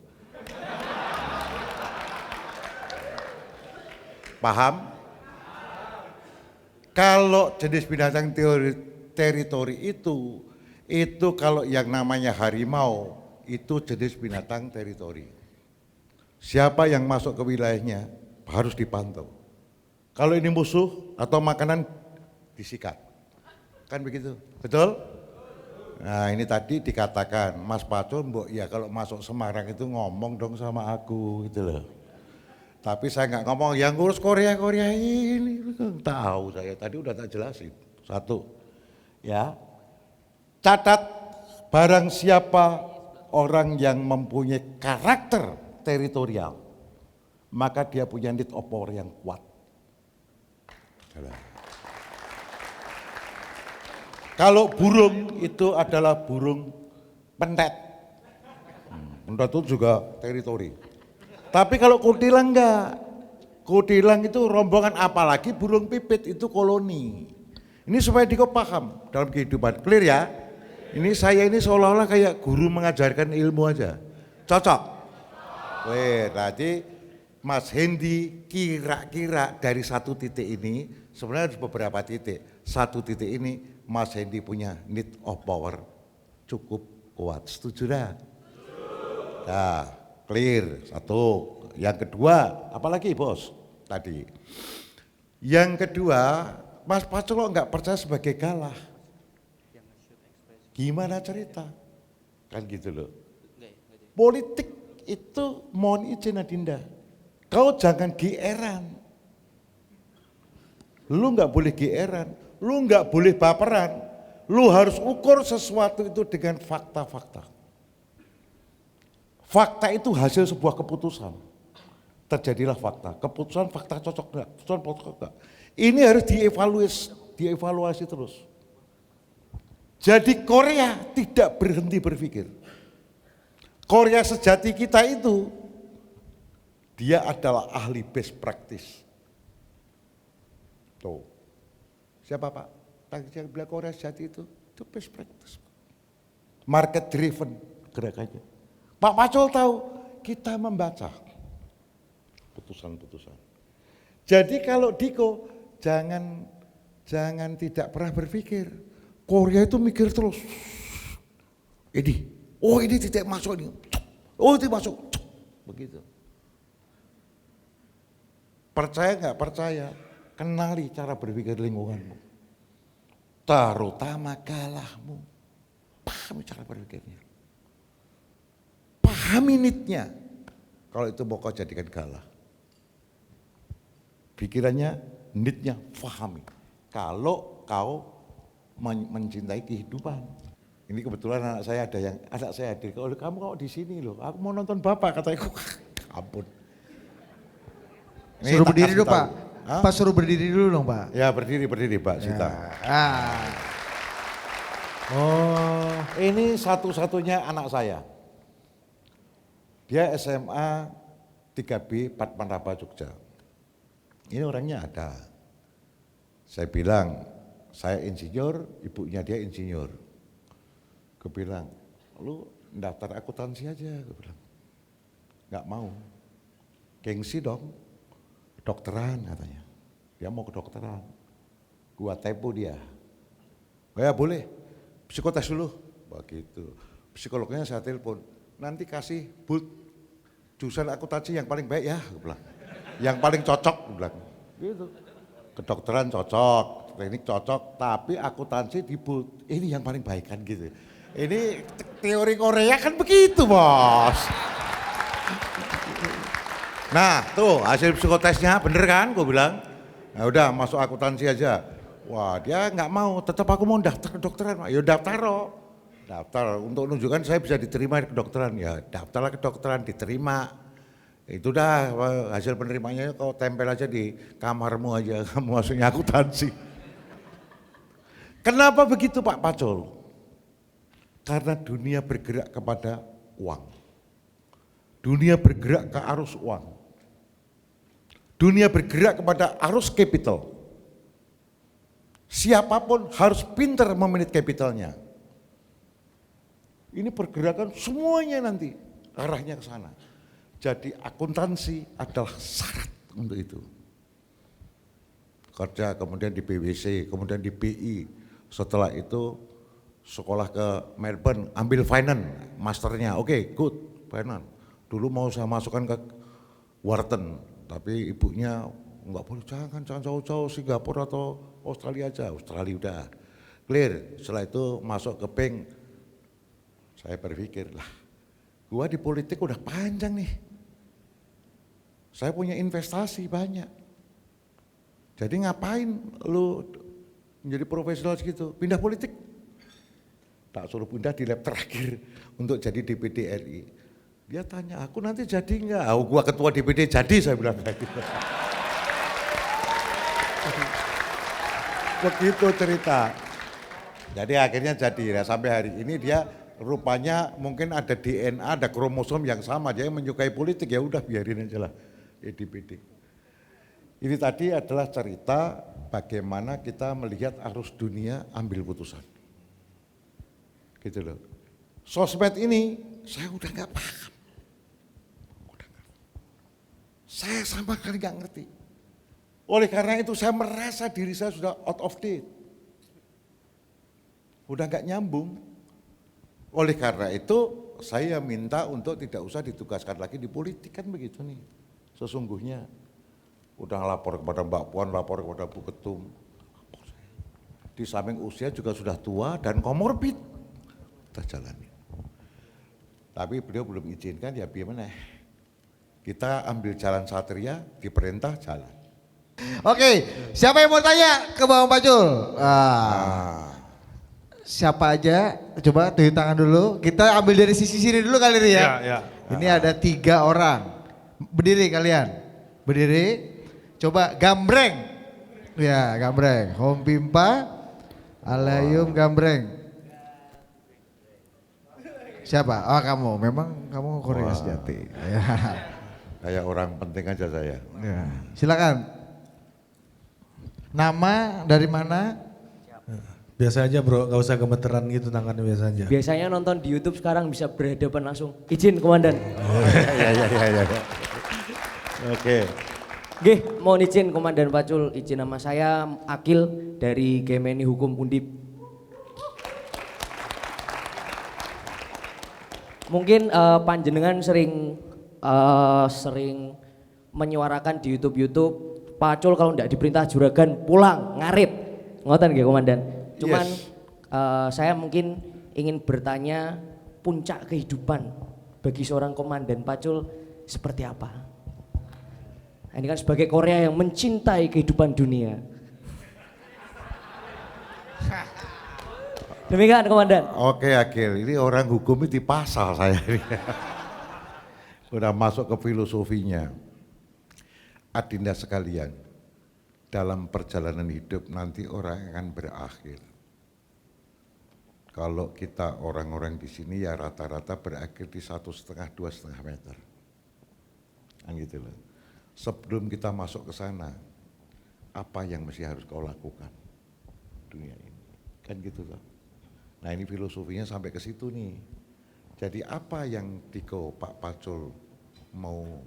Paham? Kalau jenis binatang teritori itu kalau yang namanya harimau, itu jenis binatang teritori. Siapa yang masuk ke wilayahnya harus dipantau. Kalau ini musuh atau makanan disikat. Kan begitu, betul? Nah ini tadi dikatakan, Mas Pacul, mbok ya kalau masuk Semarang itu ngomong dong sama aku gitu loh. Tapi saya nggak ngomong, yang ngurus Korea ini, tahu saya tadi udah tak jelasin. Satu, ya, catat barang siapa orang yang mempunyai karakter teritorial, maka dia punya need of power yang kuat. Kalau burung itu adalah burung pentet. Pentet itu juga teritori. Tapi kalau kutilang enggak. Kutilang itu rombongan, apalagi burung pipit itu koloni. Ini supaya Diko paham dalam kehidupan. Clear ya? Ini saya ini seolah-olah kayak guru mengajarkan ilmu aja. Cocok? Clear. Jadi Mas Hendy kira-kira dari satu titik ini, sebenarnya ada beberapa titik. Satu titik ini Mas Hendy punya need of power cukup kuat. Setuju dah? Nah, clear. Satu. Yang kedua, apalagi bos tadi. Yang kedua, Mas Pacul kok nggak percaya sebagai galah. Gimana cerita? Kan gitu loh. Politik itu mohon izin Adinda. Kau jangan GR-an. Lu nggak boleh GR-an. Lu nggak boleh baperan. Lu harus ukur sesuatu itu dengan fakta-fakta. Fakta itu hasil sebuah keputusan. Terjadilah fakta. Keputusan fakta cocok enggak? Keputusan cocok enggak? Ini harus dievaluasi terus. Jadi Korea tidak berhenti berpikir. Korea sejati kita itu Dia adalah ahli best practice. Tuh. Siapa Pak? Yang bilang Korea Sejati itu best practice. Market driven gerakannya. Pak Pacul tahu, kita membaca putusan-putusan. Jadi kalau Diko jangan tidak pernah berpikir. Korea itu mikir terus. Ini tidak masuk ini. Oh itu masuk. Begitu. Percaya nggak percaya? Kenali cara berpikir lingkunganmu. Terutama galahmu. Pahami cara berpikirnya. Pahami nitnya. Kalau itu mau kau jadikan galah. Pikirannya, nitnya, pahami. Kalau kau mencintai kehidupan. Ini kebetulan anak saya hadir. Kalau kamu kok di sini loh, aku mau nonton Bapak, katanya. Ampun. Suruh berdiri dulu Pak. Pak suruh berdiri dulu dong Pak. Ya berdiri Pak Sita. Oh, Ini satu-satunya anak saya. Dia SMA 3B Padmanabha Jogja. Ini orangnya ada. Saya bilang, saya insinyur, ibunya dia insinyur. Gue bilang, lu daftar akuntansi aja, gue bilang. Nggak mau. Gengsi dong, kedokteran katanya. Dia mau kedokteran. Gua tempo dia. Oh ya boleh, psikotes dulu. Begitu. Psikolognya saya telepon, nanti kasih jurusan akuntansi yang paling baik ya, gue bilang. Yang paling cocok, gue bilang. Gitu. Kedokteran cocok, teknik cocok, tapi akuntansi di ini yang paling baik kan gitu. Ini teori Korea kan begitu bos. Nah tuh hasil psikotesnya bener kan, gue bilang. Nah udah masuk akuntansi aja. Wah dia nggak mau, tetap aku mau daftar kedokteran. Ya daftar untuk menunjukkan saya bisa diterima di kedokteran. Ya daftarlah kedokteran, diterima. Itu dah hasil penerimanya kau tempel aja di kamarmu aja, kamu masuknya akuntansi. Kenapa begitu Pak Pacul? Karena dunia bergerak kepada uang. Dunia bergerak ke arus uang. Dunia bergerak kepada arus capital. Siapapun harus pintar memanage capitalnya. Ini pergerakan semuanya nanti arahnya ke sana. Jadi akuntansi adalah syarat untuk itu. Kerja kemudian di BWC, kemudian di BI. Setelah itu sekolah ke Melbourne, ambil finance, masternya. Oke, good, finance. Dulu mau saya masukkan ke Wharton, tapi ibunya enggak boleh, jangan jauh-jauh Singapura atau Australia aja. Australia udah clear. Setelah itu masuk ke bank. Saya berpikir, lah gua di politik udah panjang nih. Saya punya investasi banyak. Jadi ngapain lu menjadi profesional segitu? Pindah politik. Tak suruh pindah di lab terakhir untuk jadi DPD RI. Dia tanya, aku nanti jadi enggak? Oh, gua ketua DPD jadi, saya bilang kayak gitu. Begitu cerita. Jadi akhirnya jadi. Nah, sampai hari ini dia rupanya mungkin ada DNA, ada kromosom yang sama. Dia menyukai politik, ya udah biarin aja lah DPD. Ini tadi adalah cerita bagaimana kita melihat arus dunia ambil putusan. Gitu loh. Sosmed ini saya udah nggak paham. Saya sama sekali nggak ngerti. Oleh karena itu saya merasa diri saya sudah out of date. Udah nggak nyambung. Oleh karena itu saya minta untuk tidak usah ditugaskan lagi di politik, kan begitu nih. Sesungguhnya udah lapor kepada Mbak Puan, lapor kepada Bu Ketum. Di samping usia juga sudah tua dan komorbid. Kita jalani. Tapi beliau belum izinkan, ya gimana? Kita ambil jalan satria, diperintah jalan. Oke, siapa yang mau tanya ke Bang Pacul? Siapa aja? Coba tunjuk tangan dulu. Kita ambil dari sisi sini dulu kali ini ya. ya. Ini ada 3 orang. Berdiri kalian. Berdiri. Coba gambreng. Ya, gambreng. Home Pimpa, Alayum gambreng. Siapa? Oh kamu, memang kamu Korea sejati. Ya. Kayak orang penting aja saya. Ya. Silakan. Nama dari mana? Biasa aja bro, gak usah gemeteran gitu tangannya biasa aja. Biasanya nonton di YouTube sekarang bisa berhadapan langsung. Izin komandan. Ya. Oke. Nggih, mohon izin Komandan Pacul, izin nama saya Akil dari Gemeni Hukum Undip. Mungkin panjenengan sering menyuarakan di YouTube Pacul kalau tidak diperintah juragan pulang ngarit. Ngoten nggih Komandan. Cuman Yes. saya mungkin ingin bertanya puncak kehidupan bagi seorang Komandan Pacul seperti apa? Ini kan sebagai Korea yang mencintai kehidupan dunia. Demikian Komandan. Oke Akil, ini orang hukum itu pasal saya ini. Udah masuk ke filosofinya. Adinda sekalian, dalam perjalanan hidup nanti orang akan berakhir. Kalau kita orang-orang di sini ya rata-rata berakhir di 1,5–2,5 meter. Kan gitu loh. Sebelum kita masuk ke sana, apa yang mesti harus kau lakukan dunia ini? Kan gitu loh. Nah ini filosofinya sampai ke situ nih. Jadi apa yang Diko Pak Pacul mau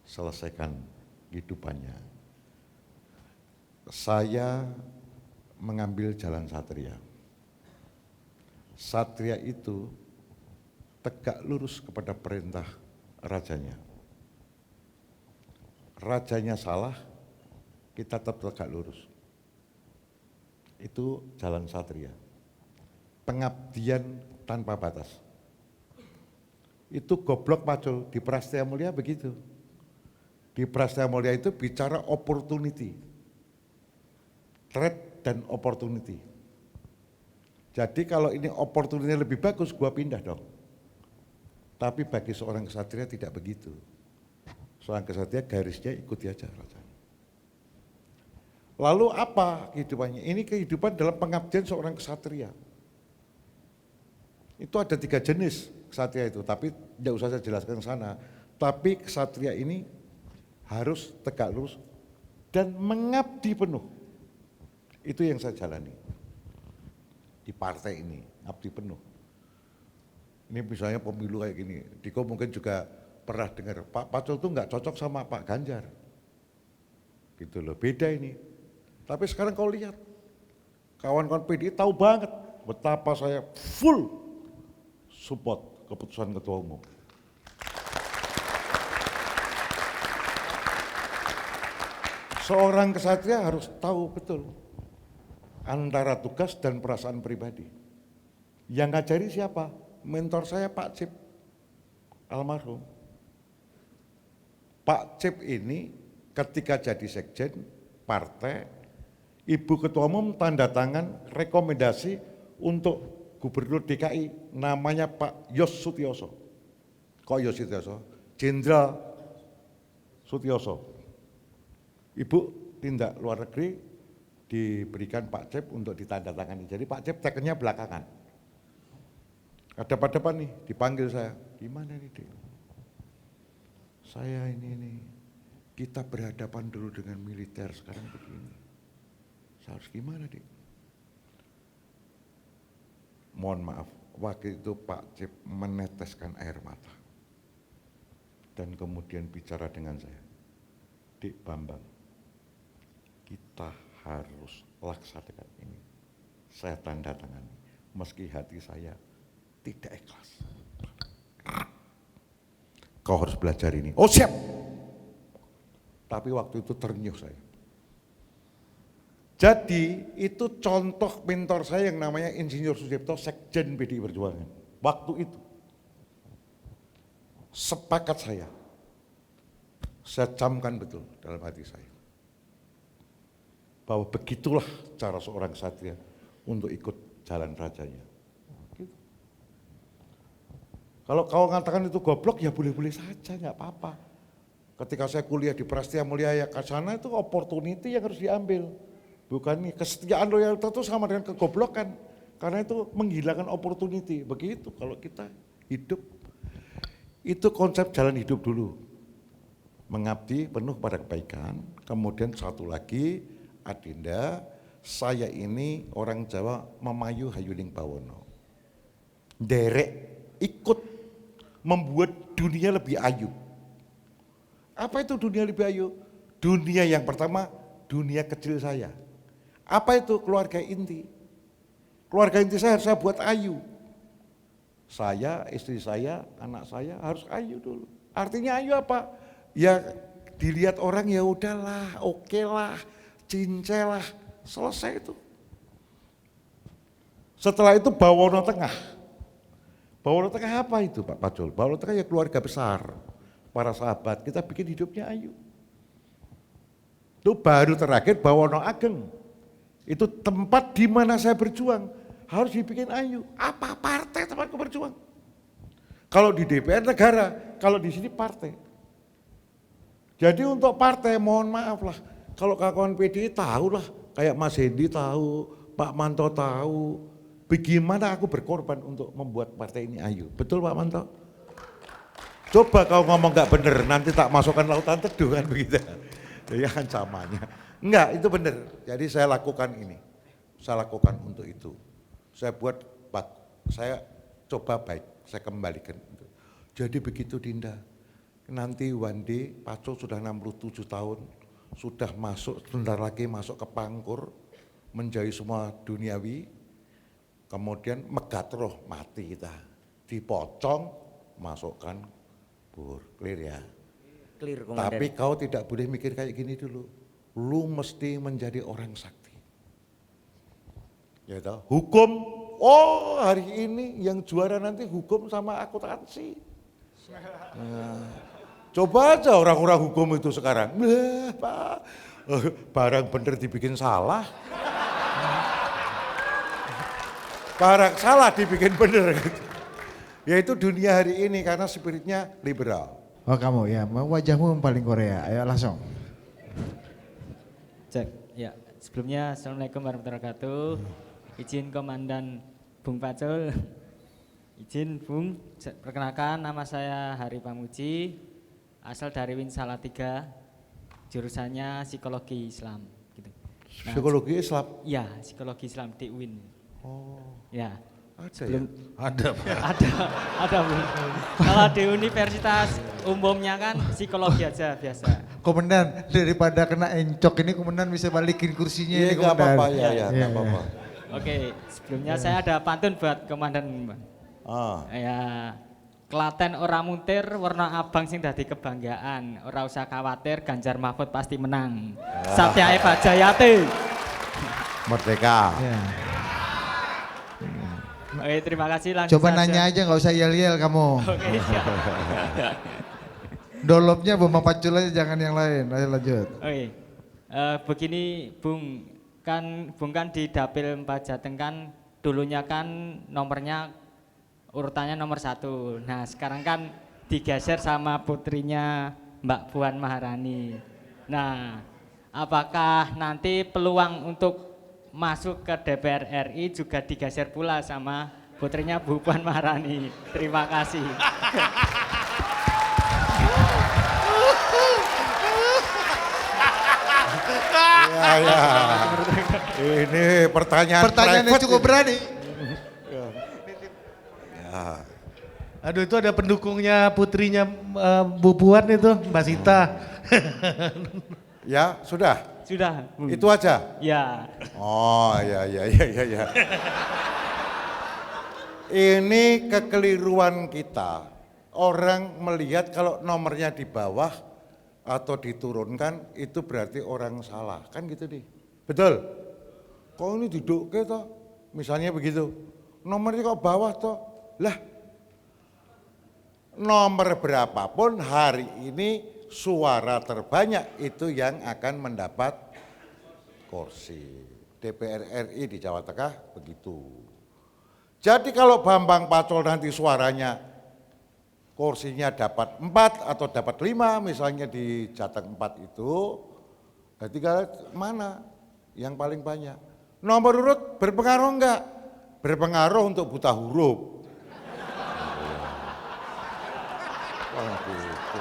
selesaikan kehidupannya? Saya mengambil jalan satria. Satria itu tegak lurus kepada perintah rajanya. Rajanya salah, kita tetap tegak lurus. Itu jalan satria. Pengabdian tanpa batas. Itu goblok Pacul, di Prasetya Mulia begitu. Di Prasetya Mulia itu bicara opportunity. Threat dan opportunity. Jadi kalau ini opportunity lebih bagus, gua pindah dong. Tapi bagi seorang kesatria tidak begitu. Seorang kesatria garisnya ikuti aja rasanya. Lalu apa kehidupannya? Ini kehidupan dalam pengabdian seorang kesatria. Itu ada 3 jenis kesatria itu, tapi tidak usah saya jelaskan ke sana. Tapi kesatria ini harus tegak lurus dan mengabdi penuh. Itu yang saya jalani. Di partai ini, abdi penuh. Ini misalnya pemilu kayak gini, Diko mungkin juga pernah dengar, Pak Pacul tuh nggak cocok sama Pak Ganjar. Gitu loh, beda ini. Tapi sekarang kau lihat, kawan-kawan PDI tahu banget betapa saya full support keputusan Ketua Umum. Seorang kesatria harus tahu betul antara tugas dan perasaan pribadi. Yang ngajari siapa? Mentor saya Pak Cip, almarhum. Pak Cip ini ketika jadi sekjen partai, Ibu Ketua Umum tanda tangan rekomendasi untuk Gubernur DKI namanya Pak Yos Sutioso. Kok Yos Sutioso? Jenderal Sutioso. Ibu tindak luar negeri diberikan Pak Cep untuk ditandatangani. Jadi Pak Cep tekennya belakangan. Ada pada nih, dipanggil saya. Gimana nih Dik? Saya ini, kita berhadapan dulu dengan militer, sekarang begini. Saya harus gimana Dik? Mohon maaf, waktu itu Pak Cep meneteskan air mata. Dan kemudian bicara dengan saya. Dik Bambang, kita harus laksanakan ini. Saya tanda tangan, meski hati saya tidak ikhlas. Kau harus belajar ini. Oh siap. Tapi waktu itu ternyuh saya. Jadi itu contoh mentor saya yang namanya Insinyur Sucipto, Sekjen PDI Perjuangan. Waktu itu sepakat saya camkan betul dalam hati saya. Bahwa begitulah cara seorang kesatria untuk ikut jalan rajanya. Gitu. Kalau kau mengatakan itu goblok ya boleh-boleh saja, nggak apa-apa. Ketika saya kuliah di Prasetya Mulia ya ke sana itu opportunity yang harus diambil. Bukan kesetiaan loyalitas itu sama dengan kegoblokan. Karena itu menghilangkan opportunity. Begitu kalau kita hidup. Itu konsep jalan hidup dulu. mengabdi penuh pada kebaikan. Kemudian satu lagi, Adinda, saya ini orang Jawa memayu hayuning bawono. Derek ikut membuat dunia lebih ayu. Apa itu dunia lebih ayu? Dunia yang pertama, dunia kecil saya. Apa itu? Keluarga inti. Keluarga inti saya harus saya buat ayu. Saya, istri saya, anak saya harus ayu dulu. Artinya ayu apa? Ya dilihat orang ya udahlah, oke lah, cincelah, selesai itu. Setelah itu bawono tengah. Bawono tengah apa itu Pak Pacul? Bawono tengah ya keluarga besar, para sahabat, kita bikin hidupnya ayu. Itu baru terakhir bawono ageng. Itu tempat di mana saya berjuang, harus dibikin ayu. Apa partai tempatku berjuang? Kalau di DPR negara, kalau di sini partai. Jadi untuk partai mohon maaf lah, kalau kawan PDI tahu lah, kayak Mas Hendi tahu, Pak Manto tahu, bagaimana aku berkorban untuk membuat partai ini ayu. Betul Pak Manto? Coba kau ngomong gak bener, nanti tak masukkan lautan teduh kan begitu. Ya ancamannya. Enggak, itu benar. Jadi saya lakukan ini, saya lakukan untuk itu. Saya buat, saya coba baik, saya kembalikan. Jadi begitu Dinda. Nanti one day Pacul sudah 67 tahun, sudah masuk, sebentar lagi masuk ke pangkur, menjadi semua duniawi, kemudian megat roh mati kita, dipocong, masukkan bur, clear ya. Clear, Komandan. Tapi kau tidak boleh mikir kayak gini dulu, lu mesti menjadi orang sakti. Ya tahu, hukum, oh hari ini yang juara nanti hukum sama akuntansi. Nah, coba aja orang-orang hukum itu sekarang, Pak, barang bener dibikin salah, barang salah dibikin bener. Yaitu dunia hari ini karena spiritnya liberal. Oh kamu ya, wajahmu yang paling Korea, ayo langsung. Cek, ya sebelumnya Assalamualaikum warahmatullahi wabarakatuh. Izin Komandan Bung Pacul, izin Bung, perkenalkan nama saya Hari Pamuji, asal dari Win Salatiga, jurusannya psikologi Islam. Gitu. Nah, Psikologi Islam? Ya, psikologi Islam di UIN. Oh, Ya. ada Sebelum, ya? Ada Pak. ada Bung. Kalau di universitas umumnya kan psikologi aja biasa. Komandan, daripada kena encok ini komandan bisa balikin kursinya Iya ini nggak komandan. apa-apa, ya nggak apa-apa. Oke, sebelumnya saya ada pantun buat Komandan. Ah. Ya, Klaten ora muntir, warna abang sing dadi kebanggaan. Ora usah khawatir, Ganjar Mahfud pasti menang. Satyae Bajayate. Merdeka. Ya. Oke, terima kasih langsung Coba saja. nanya aja nggak usah yel-yel kamu. Oke, siap. Dolopnya Bung Pacul aja jangan yang lain. Ayo lanjut. Oke, begini Bung kan di Dapil 4 Jateng kan dulunya kan nomornya urutannya nomor 1. Nah sekarang kan digeser sama putrinya Mbak Puan Maharani. Nah apakah nanti peluang untuk masuk ke DPR RI juga digeser pula sama putrinya Bu Puan Maharani? Terima kasih. Ya. Ini pertanyaan Pertanyaannya private cukup ini. berani. Ya. Aduh itu ada pendukungnya putrinya Bu Puan itu, Mbak Sita. Ya, sudah. Sudah, Bung. Itu aja. Ya. Oh, ya. Ini kekeliruan kita. Orang melihat kalau nomornya di bawah atau diturunkan itu berarti orang salah. Kan gitu nih. Betul? Kok ini duduk toh? Misalnya begitu. Nomornya kok bawah toh? Lah, nomor berapapun hari ini suara terbanyak itu yang akan mendapat kursi. DPR RI di Jawa Tengah begitu. Jadi kalau Bambang Pacul nanti suaranya kursinya dapat 4 atau dapat 5 misalnya di Jateng 4 itu, berarti mana yang paling banyak? Nomor urut berpengaruh enggak? Berpengaruh untuk buta huruf. Wah, gitu.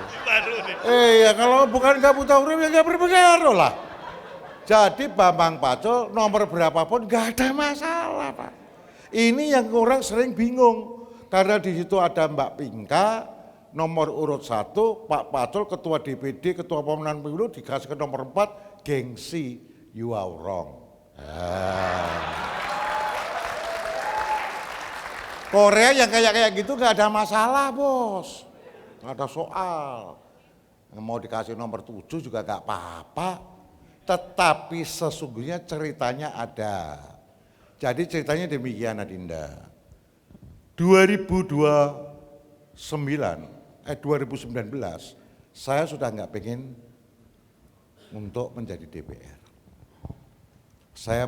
Ya kalau bukan nggak buta huruf ya nggak berpengaruh lah. Jadi Bambang Pacul nomor berapapun nggak ada masalah Pak. Ini yang orang sering bingung karena di situ ada Mbak Pinka nomor urut 1, Pak Pacul ketua DPD, ketua pemenangan pemilu dikasih ke nomor 4, gengsi, you are wrong. Korea yang kayak gitu nggak ada masalah bos, nggak ada soal. Mau dikasih nomor 7 juga nggak apa-apa. Tetapi sesungguhnya ceritanya ada. Jadi ceritanya demikian Adinda. 2019 saya sudah nggak pengen untuk menjadi DPR. Saya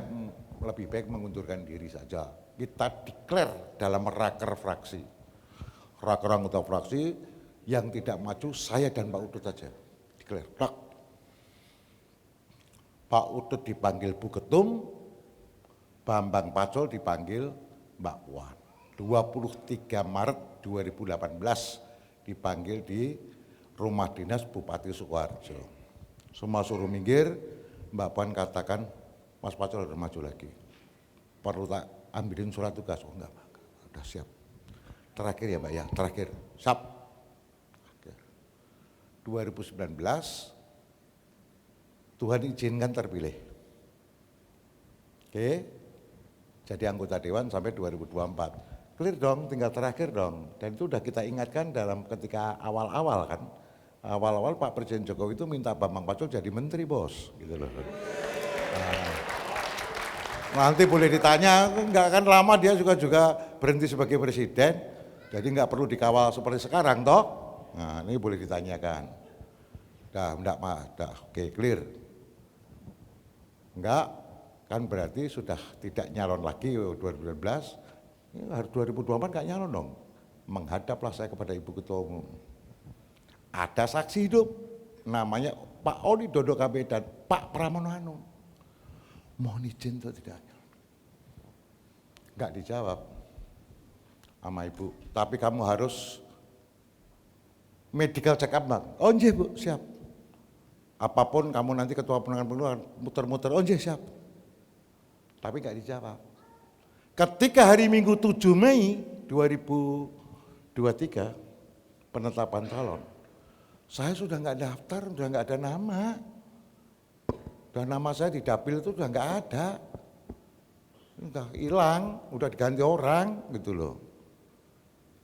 lebih baik mengundurkan diri saja. Kita declare dalam raker fraksi. Raker anggota fraksi yang tidak maju saya dan Pak Utut saja. Declare. Pak Utut dipanggil Bu Ketum, Bambang Pacul dipanggil Mbak Puan. 23 Maret 2018 dipanggil di rumah dinas Bupati Sukoharjo. Semua suruh minggir, Mbak Puan katakan, Mas Pacul harus maju lagi. Perlu tak ambilin surat tugas? Oh enggak Pak, udah siap. Terakhir ya Mbak ya, terakhir, siap. 2019, Tuhan izinkan terpilih. Oke, jadi anggota Dewan sampai 2024. Clear dong, tinggal terakhir dong. Dan itu udah kita ingatkan dalam ketika awal-awal kan. Awal-awal Pak Presiden Jokowi itu minta Bambang Pacul jadi menteri bos. Gitu loh. Nanti boleh ditanya, enggak akan lama dia juga berhenti sebagai presiden. Jadi enggak perlu dikawal seperti sekarang toh. Nah ini boleh ditanyakan. Enggak, oke clear. Enggak, kan berarti sudah tidak nyalon lagi 2019, ini harus 2024 enggak nyalon dong. Menghadaplah saya kepada Ibu Ketua Umum. Ada saksi hidup, namanya Pak Oli Dodo KB dan Pak Pramono Anung. Mohon izin atau tidak nyalon. Enggak dijawab sama Ibu, tapi kamu harus medical check up bang. Oh iya Bu, siap. Apapun kamu nanti ketua pemenangan pemilu muter-muter, oh iya siap. Tapi nggak dijawab. Ketika hari Minggu 7 Mei 2023 penetapan calon, saya sudah nggak daftar, sudah nggak ada nama. Dan nama saya di dapil itu sudah nggak ada. Udah hilang, udah diganti orang gitu loh.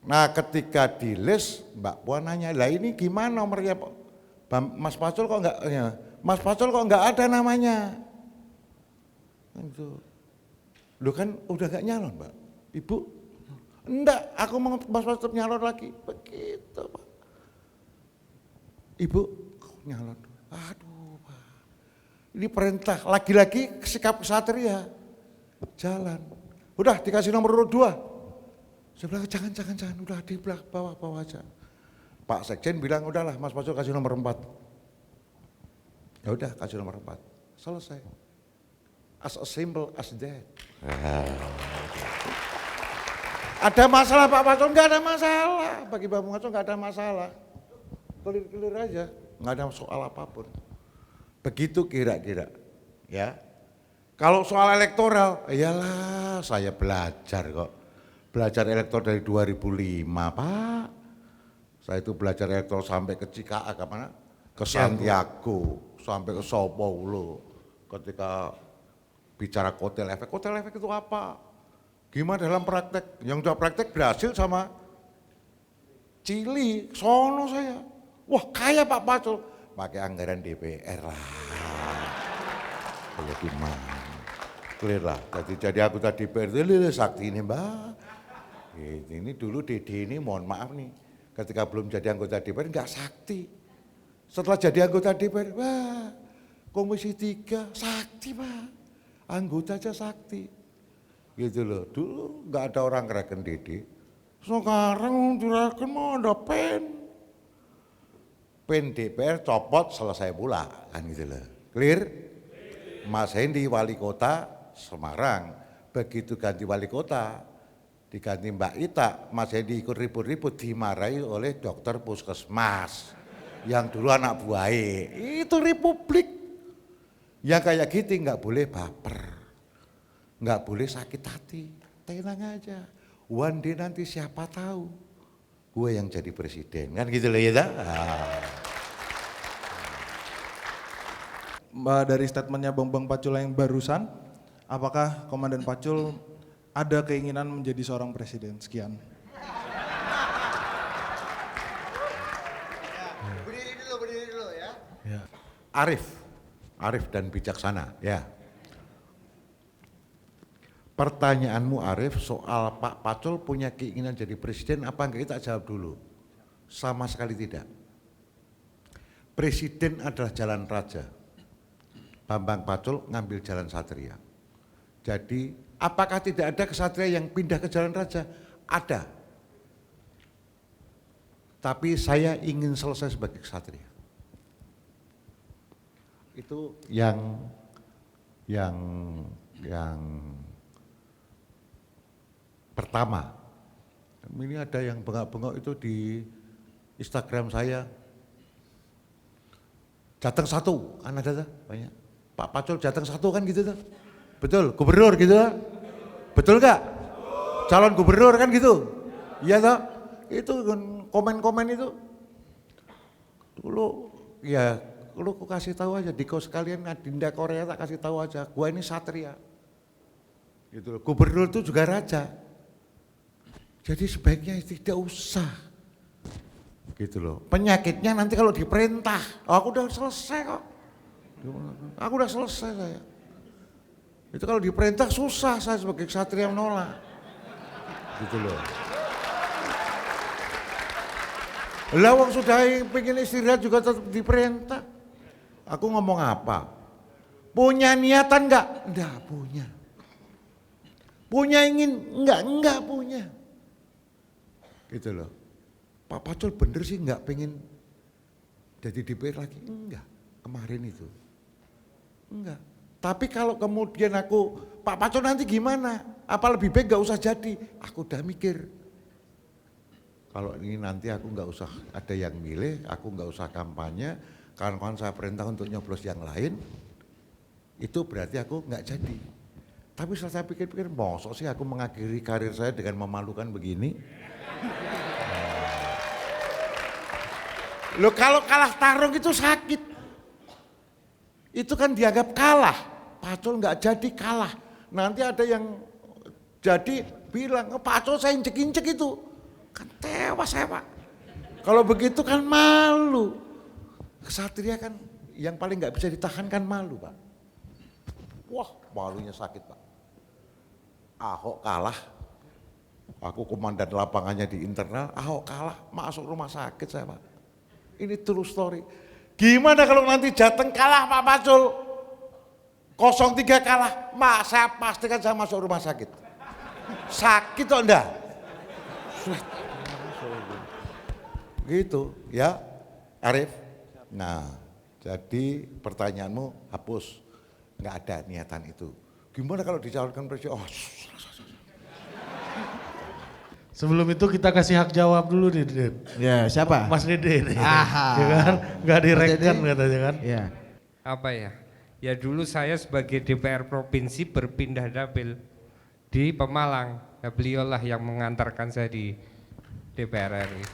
Nah ketika di list Mbak Puan nanya, lah ini gimana nomornya Mas Pacul kok enggak ya? Mas Pacul kok enggak ada namanya? Itu. Lu kan udah enggak nyalon, Mbak. Ibu, enggak, aku mau Mas Pacul nyalon lagi. Begitu, Pak. Ibu, nyalon. Aduh, Pak. Ini perintah, lagi-lagi sikap kesatria. Jalan. Udah dikasih nomor urut 2. Saya bilang jangan, udah di bawah aja. Pak Sekjen bilang udahlah Mas Pacul kasih nomor 4. Ya udah kasih nomor 4. Selesai. As simple as that. Ada masalah Pak Pacul? Enggak ada masalah. Bagi Bambang Pacul enggak ada masalah. Clear aja, enggak ada soal apapun. Begitu kira-kira. Ya. Kalau soal elektoral, iyalah saya belajar kok. Belajar elektoral dari 2005, Pak. Saya itu belajar elektoral sampai ke Cikaa, ke mana? Ke Santiago, sampai ke Sao Paulo. Ketika bicara kotel efek itu apa? Gimana dalam praktek? Yang udah praktek berhasil sama Cili, sono saya. Wah kaya Pak Pacul, pakai anggaran DPR lah. Kayak gimana? Clear lah, jadi anggota DPR itu sakti ini Mbak. Ini dulu Dede ini mohon maaf nih. Ketika belum jadi anggota DPR enggak sakti. Setelah jadi anggota DPR, wah Komisi 3 sakti Pak. Anggota aja sakti. Gitu loh, dulu enggak ada orang kereken Dede. Sekarang direken mau ada pen. Pen DPR copot selesai pula, kan gitu loh. Clear? Mas Hendi wali kota Semarang, begitu ganti wali kota, diganti Mbak Ita, Mas Hendi ikut ribut-ribut dimarahi oleh dokter puskesmas. yang dulu anak buahnya. Itu republik. Yang kayak gitu nggak boleh baper, nggak boleh sakit hati, tenang aja. One day nanti siapa tahu gue yang jadi presiden, kan gitu loh ya. Mbak, dari statementnya Bang Pacul yang barusan, apakah Komandan Pacul ada keinginan menjadi seorang presiden? Sekian. Berdiri dulu ya. Arif dan bijaksana ya. Pertanyaanmu Arif soal Pak Pacul punya keinginan jadi presiden apa enggak, kita jawab dulu. Sama sekali tidak. Presiden adalah jalan raja. Bambang Pacul ngambil jalan satria. Jadi apakah tidak ada kesatria yang pindah ke jalan raja? Ada. Tapi saya ingin selesai sebagai kesatria. Itu yang pertama. Ini ada yang bengak-bengok itu di Instagram saya. Jateng 1, kan ada banyak. Pak Pacul Jateng 1 kan gitu tuh. Betul, gubernur gitu. Betul enggak? Calon gubernur kan gitu. Iya toh? Itu komen-komen itu. Dulu ya lu aku kasih tahu aja, Diko sekalian Adinda Korea tak kasih tahu aja, gua ini satria. Gitu loh. Gubernur itu juga raja. Jadi sebaiknya tidak usah. Gitu loh. Penyakitnya nanti kalau diperintah, oh, aku udah selesai kok. Aku udah selesai saya. Itu kalau diperintah susah saya sebagai satria menolak. Gitu loh. Lah wong sudah pengen istirahat juga tetap diperintah. Aku ngomong apa? Punya niatan enggak? Enggak punya. Punya ingin? Enggak punya. Gitu loh. Pak Pacul bener sih enggak pengen jadi DPR lagi? Enggak, kemarin itu. Enggak. Tapi kalau kemudian aku, Pak Pacul nanti gimana? Apa lebih baik enggak usah jadi? Aku udah mikir. Kalau ini nanti aku nggak usah ada yang milih, aku nggak usah kampanye, kawan-kawan saya perintah untuk nyoblos yang lain, itu berarti aku nggak jadi. Tapi setelah saya pikir-pikir, mosok sih aku mengakhiri karir saya dengan memalukan begini? Loh kalau kalah tarung itu sakit. Itu kan dianggap kalah, Pacul nggak jadi kalah. Nanti ada yang jadi bilang, oh, Pacul saya injek-injek itu. Kan tewas saya Pak. Kalau begitu kan malu. Kesatria kan yang paling nggak bisa ditahan kan malu Pak. Wah malunya sakit Pak. Ahok kalah. Aku komandan lapangannya di internal. Ahok kalah masuk rumah sakit saya Pak. Ini true story. Gimana kalau nanti Jateng kalah Pak Pacul? 03 kalah. Saya pastikan saya masuk rumah sakit. Sakit kok enggak? Gitu ya Arif. Nah jadi pertanyaanmu hapus, nggak ada niatan itu. Gimana kalau dicalonkan presiden? Oh, Sebelum itu kita kasih hak jawab dulu nih, Ded. Ya siapa? Mas Dede nih. Aha. Ya kan? Nggak direkan Dede. katanya kan. Ya. Apa ya? Ya dulu saya sebagai DPR provinsi berpindah dapil di Pemalang. Ya, beliaulah yang mengantarkan saya di DPR RI.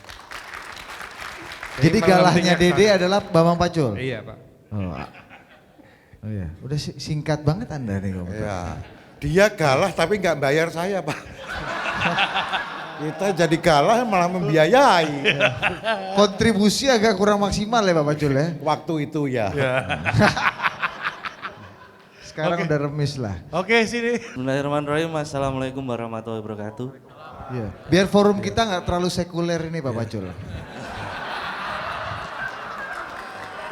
Jadi galahnya Dede adalah Bambang Pacul? Iya Pak. Oh iya, udah singkat banget Anda nih komentar. ya. Dia galah tapi nggak bayar saya Pak. Kita jadi galah malah membiayai. Kontribusi agak kurang maksimal ya Pak Pacul ya? Waktu itu ya. Sekarang udah remis lah. Oke sini. Bismillahirrahmanirrahim. Assalamualaikum warahmatullahi wabarakatuh. Iya. Biar forum kita nggak terlalu sekuler ini Pak Pacul.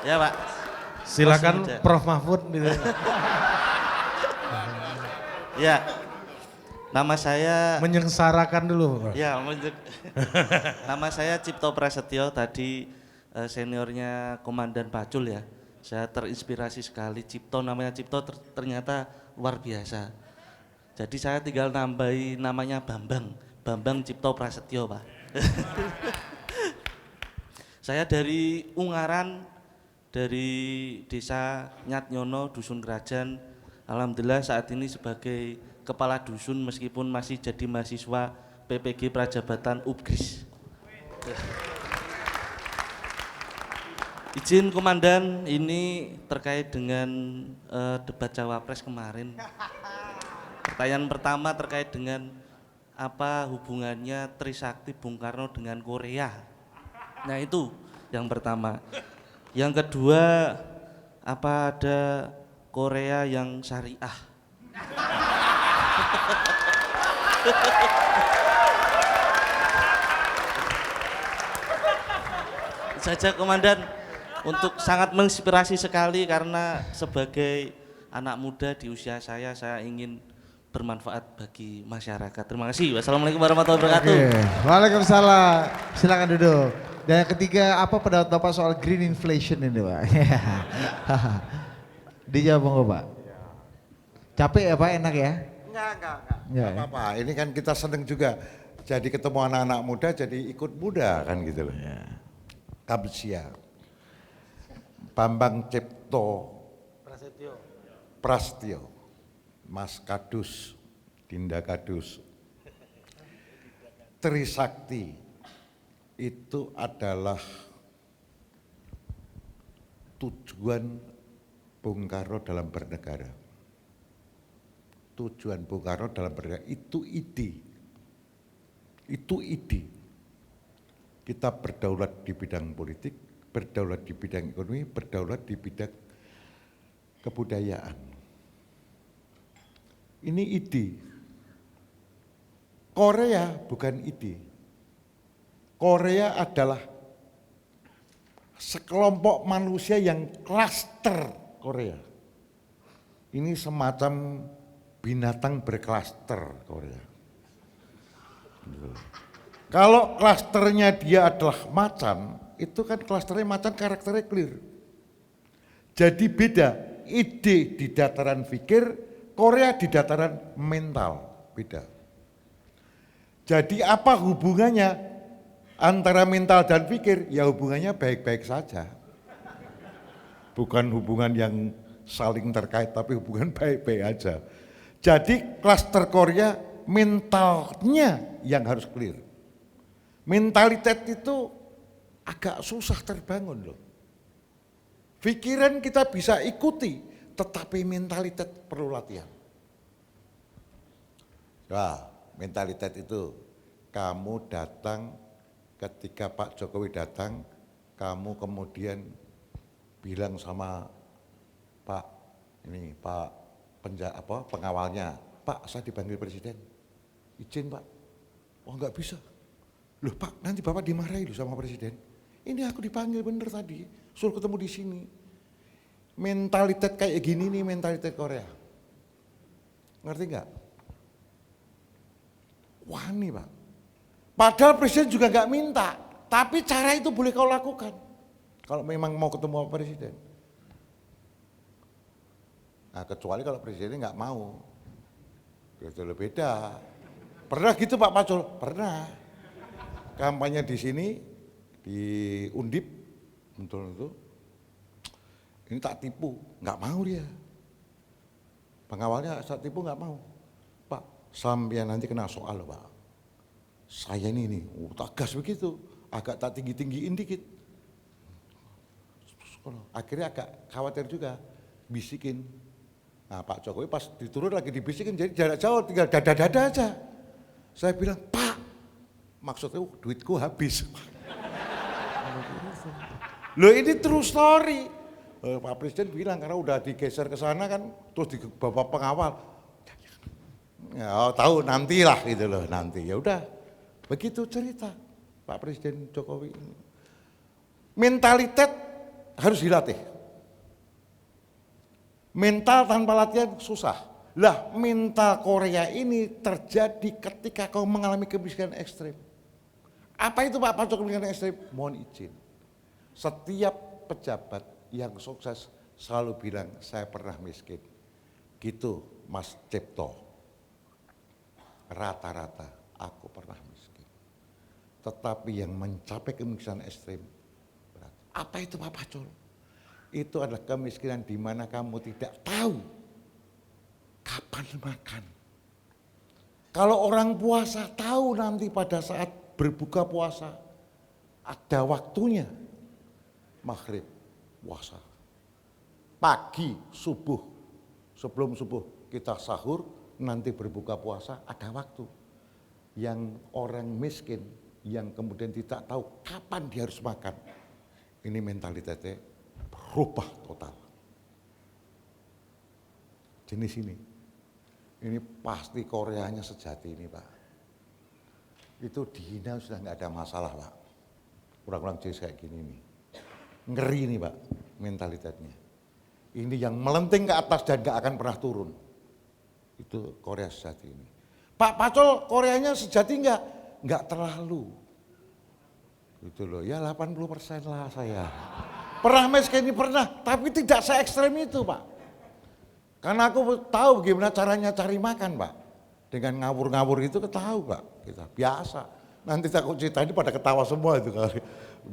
Ya Pak. Silakan Mas Muda. Prof Mahfud. Ya. Nama saya Menyengsarakan dulu Pak. ya nama saya Cipto Prasetyo, tadi seniornya Komandan Pacul ya. Saya terinspirasi sekali, Cipto namanya Cipto ternyata luar biasa. Jadi saya tinggal nambahi namanya Bambang Cipto Prasetyo Pak. Saya dari Ungaran, dari Desa Nyatnyono, Dusun Kerajaan. Alhamdulillah saat ini sebagai kepala dusun meskipun masih jadi mahasiswa PPG Prajabatan UPGRIS. Izin Komandan, ini terkait dengan debat Cawapres kemarin. Pertanyaan pertama terkait dengan apa hubungannya Trisakti Bung Karno dengan Korea. Nah itu yang pertama. Yang kedua, apa ada Korea yang syariah? Saja Komandan, untuk sangat menginspirasi sekali karena sebagai anak muda di usia saya ingin bermanfaat bagi masyarakat. Terima kasih. Wassalamualaikum warahmatullahi wabarakatuh. Oke, waalaikumsalam. Silakan duduk. Dan yang ketiga, apa pendapat Bapak soal green inflation ini, Pak? Dijawab monggo, Pak. Capek ya, Pak? Enak ya? Enggak Ya, apa-apa. Ini kan kita seneng juga. Jadi ketemu anak-anak muda jadi ikut muda kan gitu loh. Kamsia. Bambang Cipto Prastio, Mas Kadus, Dinda Kadus. Trisakti itu adalah tujuan Bung Karno dalam bernegara. Tujuan Bung Karno dalam bernegara itu ide. Itu ide. Kita berdaulat di bidang politik, berdaulat di bidang ekonomi, berdaulat di bidang kebudayaan. Ini ide. Korea bukan ide. Korea adalah sekelompok manusia yang klaster Korea. Ini semacam binatang berklaster Korea. Kalau klasternya dia adalah macan, itu kan klasternya macan karakternya clear. Jadi beda, ide di dataran pikir, Korea di dataran mental, beda. Jadi apa hubungannya antara mental dan pikir? Ya hubungannya baik-baik saja. Bukan hubungan yang saling terkait, tapi hubungan baik-baik aja. Jadi klaster Korea mentalnya yang harus clear. Mentalitas itu agak susah terbangun loh. Pikiran kita bisa ikuti, tetapi mentalitas perlu latihan. Nah, mentalitas itu kamu datang ketika Pak Jokowi datang, kamu kemudian bilang sama Pak pengawalnya, Pak saya dipanggil presiden, izin Pak. Oh enggak bisa. Loh Pak, nanti Bapak dimarahi loh sama presiden. Ini aku dipanggil bener tadi, suruh ketemu di sini. Mentalitas kayak gini nih mentalitas Korea. Ngerti nggak? Wani Pak. Padahal presiden juga nggak minta, tapi cara itu boleh kau lakukan. Kalau memang mau ketemu sama presiden. Nah kecuali kalau presidennya nggak mau. Itu lebih beda. Pernah gitu Pak Pacul? Pernah. Kampanye di sini, di Undip, betul itu. Ini tak tipu, nggak mau dia. Pengawalnya tak tipu nggak mau. Pak, sampean nanti kena soal loh Pak. Saya ini tak gas begitu, agak tak tinggi-tinggiin dikit. Akhirnya agak khawatir juga, bisikin. Nah Pak Jokowi pas diturun lagi dibisikin, jadi jarak jauh tinggal dada-dada aja. Saya bilang, Pak, maksudnya duitku habis. Loh ini true story. Pak Presiden bilang karena udah digeser ke sana kan, terus di bapak pengawal. Ya tahu nantilah gitu loh, nanti. Ya udah, begitu cerita Pak Presiden Jokowi. Mentalitas harus dilatih. Mental tanpa latihan susah. Lah mental Korea ini terjadi ketika kau mengalami kemiskinan ekstrim. Apa itu Pak Pacul kemiskinan ekstrim? Mohon izin. Setiap pejabat yang sukses selalu bilang saya pernah miskin. Gitu Mas Cipto. Rata-rata aku pernah miskin. Tetapi yang mencapai kemiskinan ekstrim Apa itu Pak Pacul? Itu adalah kemiskinan di mana kamu tidak tahu kapan makan. Kalau orang puasa tahu nanti pada saat berbuka puasa ada waktunya. Maghrib, puasa. Pagi, subuh, sebelum subuh kita sahur, nanti berbuka puasa ada waktu. Yang orang miskin yang kemudian tidak tahu kapan dia harus makan. Ini mentalitasnya berubah total. Jenis ini pasti Koreanya sejati ini Pak. Itu dihina sudah nggak ada masalah Pak. Orang-orang jenis kayak gini nih. Ngeri nih Pak mentalitasnya. Ini yang melenting ke atas dan nggak akan pernah turun. Itu Korea sejati ini. Pak Pacul Koreanya sejati nggak? Nggak terlalu. Gitu loh, ya 80% lah saya. Pernah miskin ini pernah, tapi tidak se-ekstrem itu Pak. Karena aku tahu gimana caranya cari makan Pak. Dengan ngawur-ngawur itu ketahu Pak, kita biasa. Nanti takut cerita ini pada ketawa semua itu kali.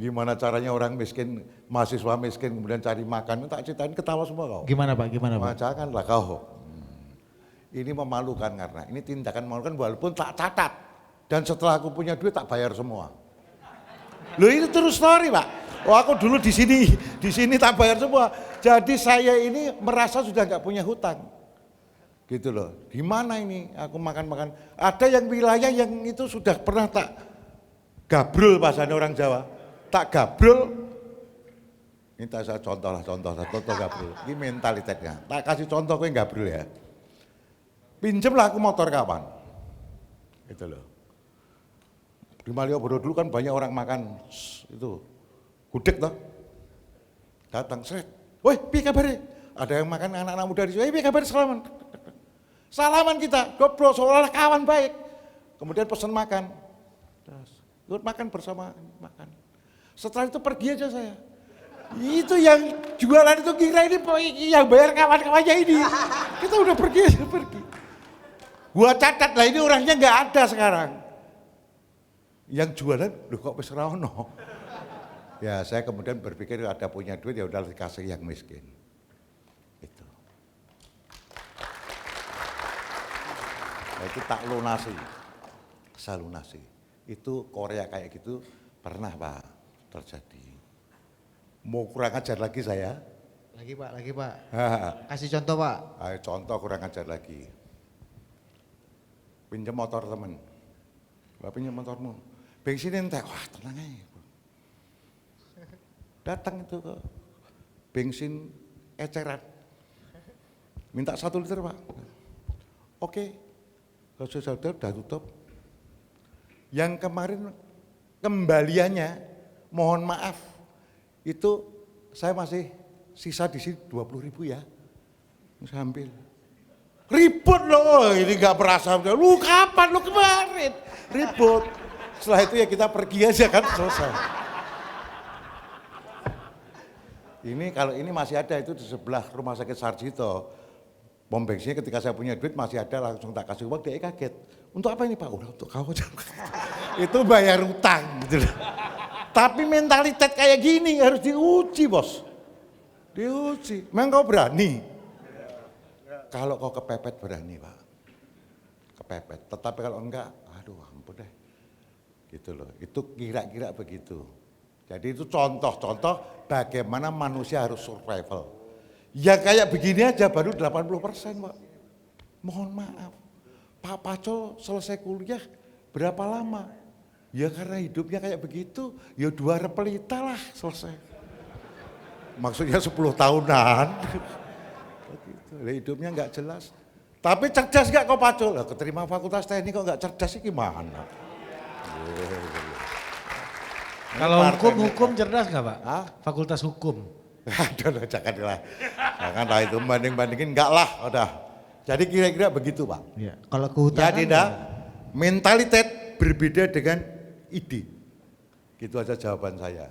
Gimana caranya orang miskin, mahasiswa miskin kemudian cari makan, tak ceritain ketawa semua kau. Gimana Pak, gimana Pak? Janganlah kau. Ini memalukan karena ini tindakan memalukan walaupun tak catat. Dan setelah aku punya duit tak bayar semua. Loh ini terus story Pak. Oh aku dulu di sini tak bayar semua. Jadi saya ini merasa sudah nggak punya hutang. Gitu loh. Di mana ini aku makan-makan. Ada yang wilayah yang itu sudah pernah tak gabrul bahasanya orang Jawa. Tak gabrul. Minta saya contoh gabrul. Ini mentalitasnya. Tak kasih contoh aku yang gabrul ya. Pinjemlah aku motor kawan. Gitu loh. Di Malioboro dulu kan banyak orang makan itu gudeg toh. Datang seret. Woi, piye kabare? Ada yang makan anak-anak muda di sini. Piye kabare salaman? Salaman kita, goblok seolah kawan baik. Kemudian pesan makan. Terus makan bersama makan. Setelah itu pergi aja saya. Itu yang jualan itu kira ini yang bayar kawan-kawannya ini. Kita udah pergi aja pergi. Gua catat lah ini orangnya nggak ada sekarang. Yang jualan, loh kok wis ra ono. Ya saya kemudian berpikir ada punya duit ya udah dikasih yang miskin. Itu. Nah, itu tak lunasi. Saya lunasi. Itu Korea kayak gitu pernah Pak terjadi. Mau kurang ajar lagi saya? Lagi Pak. Kasih contoh Pak. Ayo contoh kurang ajar lagi. Pinjam motor temen. Bapak pinjam motormu. Bensin entek, wah tenang aja. Datang itu ke bensin eceran. Minta 1 liter Pak. Oke, kalau sudah tutup. Yang kemarin kembaliannya, mohon maaf, itu saya masih sisa di sini 20.000 ya. Saya ambil. Ribut loh, ini gak berasa. Lu kapan, lu kemarin? Ribut. Setelah itu ya kita pergi aja kan selesai. Ini kalau ini masih ada itu di sebelah rumah sakit Sarjito. Pom bensinnya ketika saya punya duit masih ada langsung tak kasih uang dia kaget. Untuk apa ini Pak? Udah untuk kau aja. Itu bayar utang gitu loh. Tapi mentalitas kayak gini harus diuji bos. Diuji. Memang kau berani? Kalau kau kepepet berani Pak. Kepepet. Tetapi kalau enggak, aduh ampun deh. Gitu loh, itu kira-kira begitu. Jadi itu contoh-contoh bagaimana manusia harus survival. Ya kayak begini aja baru 80% Pak. Mohon maaf, Pak Pacul selesai kuliah berapa lama? Ya karena hidupnya kayak begitu, ya 2 repelita lah selesai. Maksudnya 10 tahunan. Begitu. Hidupnya nggak jelas. Tapi cerdas nggak kok Pacul? Keterima fakultas teknik kok nggak cerdas sih gimana? Kalau hukum cerdas nggak Pak? Hah? Fakultas hukum. Aduh, janganlah itu banding-bandingin enggak lah, udah. Jadi kira-kira begitu Pak. Ya, kalau kehutanan. Ya tidak, mentalitas berbeda dengan ide. Gitu aja jawaban saya.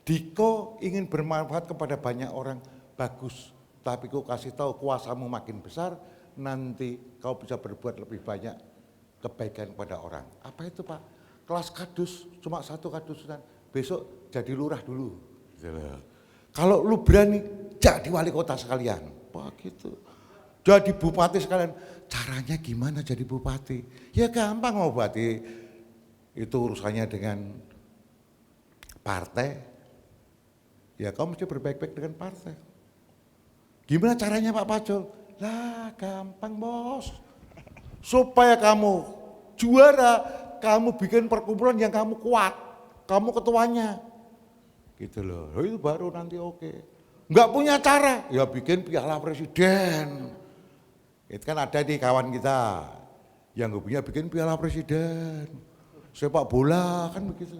Diko ingin bermanfaat kepada banyak orang, bagus. Tapi kau kasih tahu kuasamu makin besar, nanti kau bisa berbuat lebih banyak kebaikan kepada orang. Apa itu Pak? Kelas kadus, cuma 1 kadusan, besok jadi lurah dulu. Gitu loh. Kalau lu berani jadi wali kota sekalian, wah gitu. Jadi bupati sekalian, caranya gimana jadi bupati? Ya gampang mau bupati, itu urusannya dengan partai. Ya kamu mesti berbaik-baik dengan partai. Gimana caranya Pak Pacul? Lah gampang bos. Supaya kamu juara, kamu bikin perkumpulan yang kamu kuat. Kamu ketuanya. Gitu loh, itu baru nanti oke. Enggak punya cara, ya bikin piala presiden. Itu kan ada di kawan kita yang nggak punya bikin piala presiden. Sepak bola kan begitu.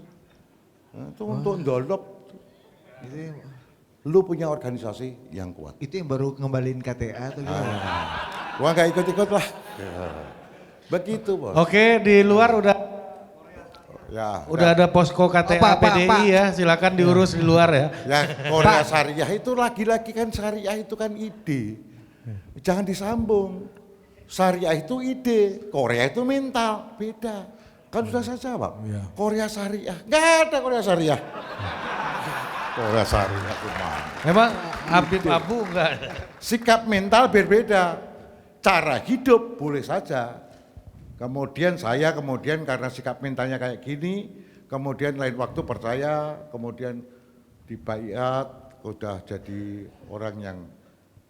Nah, itu untuk ndolop. Lu punya organisasi yang kuat. Itu yang baru ngembaliin KTA atau gimana? Gua nggak ikut-ikut lah. Begitu bos. Oke, di luar udah Ya, ada posko KTA PDI ya, silakan diurus di luar ya. Ya Korea Syariah itu lagi-lagi kan syariah itu kan ide. Jangan disambung. Syariah itu ide, Korea itu mental, beda. Kan sudah saya jawab. Korea Syariah, nggak ada Korea Syariah. Korea Syariah gimana? Memang Habib Abu enggak? Sikap mental berbeda. Cara hidup boleh saja. Kemudian saya karena sikap mentalnya kayak gini, kemudian lain waktu percaya, kemudian dibaiat, udah jadi orang yang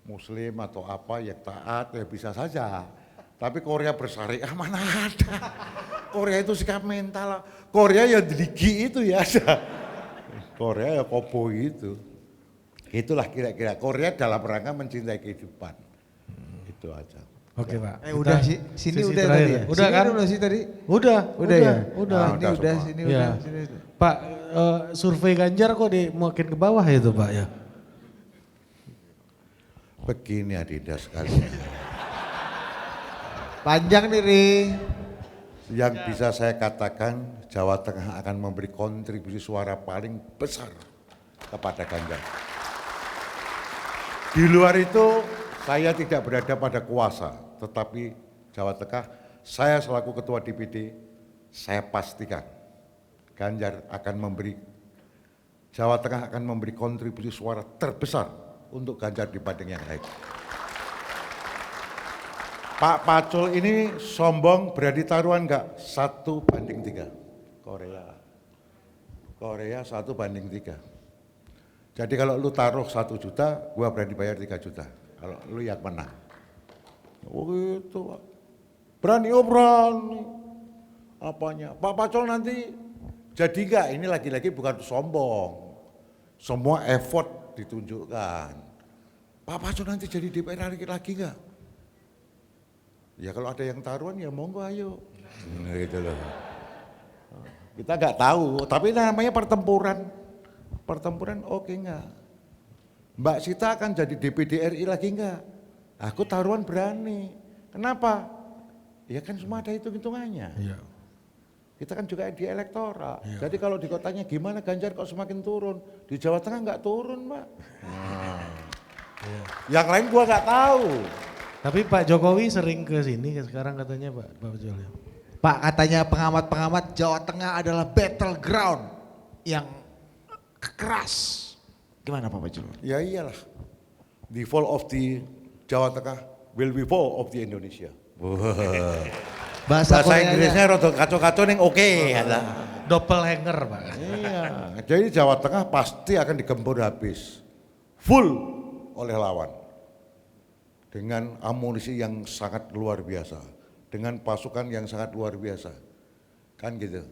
muslim atau apa yang taat, ya bisa saja. Tapi Korea bersyariah mana ada. Korea itu sikap mental, Korea ya deligi itu ya ada. Korea ya koboi itu. Itulah kira-kira Korea dalam rangka mencintai kehidupan. Itu aja. Oke Pak. Udah sini udah terakhir. tadi ya? Udah sini kan? Udah sih tadi? Udah ya. Udah. Ini udah, semua. sini Ya. udah. Sini. Pak, survei Ganjar kok makin ke bawah ya itu Pak ya? Begini Adinda sekalian. Panjang nih Ri. Yang bisa saya katakan Jawa Tengah akan memberi kontribusi suara paling besar kepada Ganjar. Di luar itu saya tidak berada pada kuasa, tetapi Jawa Tengah, saya selaku Ketua DPD, saya pastikan Ganjar akan memberi, Jawa Tengah akan memberi kontribusi suara terbesar untuk Ganjar dibanding yang lain. Pak Pacul ini sombong berani taruhan enggak? 1:3 Korea. Korea 1:3. Jadi kalau lu taruh 1 juta, gua berani bayar 3 juta. Kalau lu yang menang. Oh gitu Pak. Berani, oh berani. Apanya? Pak Pacul nanti jadi enggak? Ini lagi-lagi bukan sombong. Semua effort ditunjukkan. Pak Pacul nanti jadi DPR lagi enggak? Ya kalau ada yang taruhan ya monggo ayo. Gitu loh. Kita nggak tahu, tapi namanya pertempuran. Pertempuran oke enggak? Mbak Sita akan jadi DPD RI lagi enggak? Aku taruhan berani. Kenapa? Ya kan semua ada hitung-hitungannya. Iya. Kita kan juga di elektoral. Jadi kalau di kotanya gimana Ganjar kok semakin turun? Di Jawa Tengah nggak turun Mbak. Yang lain gua nggak tahu. Tapi Pak Jokowi sering ke sini sekarang katanya Pak Pacul ya. Pak katanya pengamat-pengamat Jawa Tengah adalah battleground yang keras. Gimana Pak Pacul? Ya iyalah. The fall of the Jawa Tengah will be fall of the Indonesia. Bahasa Inggrisnya rada kacau-kacau ning oke ada. Doppelganger Pak. Iya, jadi Jawa Tengah pasti akan digempur habis. Full oleh lawan. Dengan amunisi yang sangat luar biasa. Dengan pasukan yang sangat luar biasa. Kan gitu.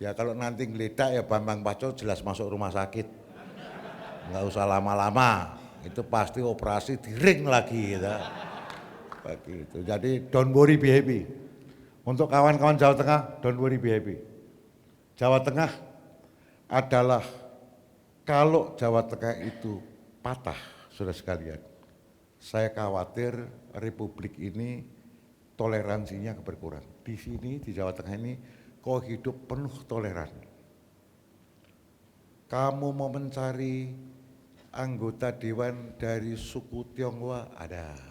Ya kalau nanti ngeledak ya Bambang Pacul jelas masuk rumah sakit. Nggak usah lama-lama. Itu pasti operasi di ring lagi gitu. Begitu. Jadi don't worry be happy. Untuk kawan-kawan Jawa Tengah, don't worry be happy. Jawa Tengah adalah kalau Jawa Tengah itu patah, saudara sekalian, saya khawatir Republik ini toleransinya berkurang. Di sini, di Jawa Tengah ini, kau hidup penuh toleran. Kamu mau mencari anggota dewan dari suku Tionghoa, ada.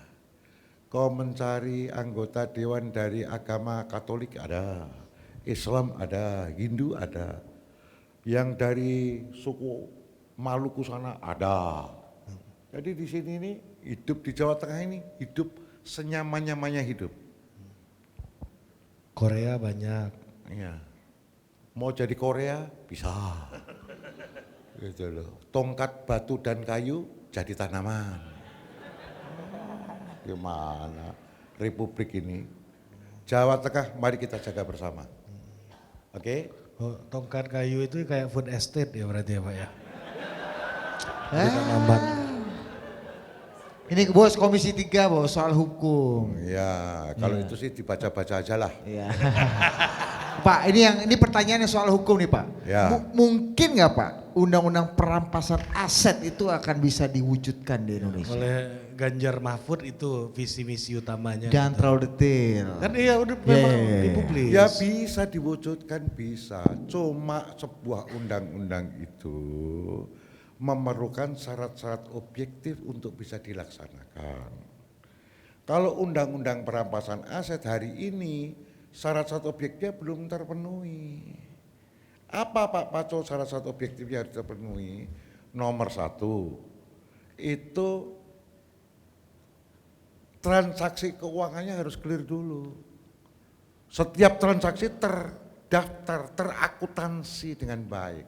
Kau mencari anggota dewan dari agama Katolik, ada. Islam ada, Hindu ada. Yang dari suku Maluku sana ada. Jadi di sini ini hidup di Jawa Tengah ini hidup senyaman-nyamannya hidup. Korea banyak. Iya. Mau jadi Korea bisa. Gitu loh. Tongkat batu dan kayu jadi tanaman. Gimana Republik ini? Jawa Tengah mari kita jaga bersama. Oke? Oh, tongkat kayu itu kayak food estate ya berarti ya Pak ya? Ini bos Komisi 3 bos soal hukum. Ya, kalau itu sih dibaca-baca aja lah. Iya. Pak, ini pertanyaannya soal hukum nih Pak. Ya. Mungkin nggak Pak undang-undang perampasan aset itu akan bisa diwujudkan di Indonesia? Oleh Ganjar Mahfud itu visi misi utamanya. Jangan gitu. terlalu detail. Kan iya udah memang dipublis. Ya bisa diwujudkan bisa. Cuma sebuah undang-undang itu memerlukan syarat-syarat objektif untuk bisa dilaksanakan. Kalau undang-undang perampasan aset hari ini syarat-syarat objektifnya belum terpenuhi. Apa Pak Pacul syarat-syarat objektifnya harus terpenuhi? Nomor 1, itu transaksi keuangannya harus clear dulu. Setiap transaksi terdaftar, terakutansi dengan baik.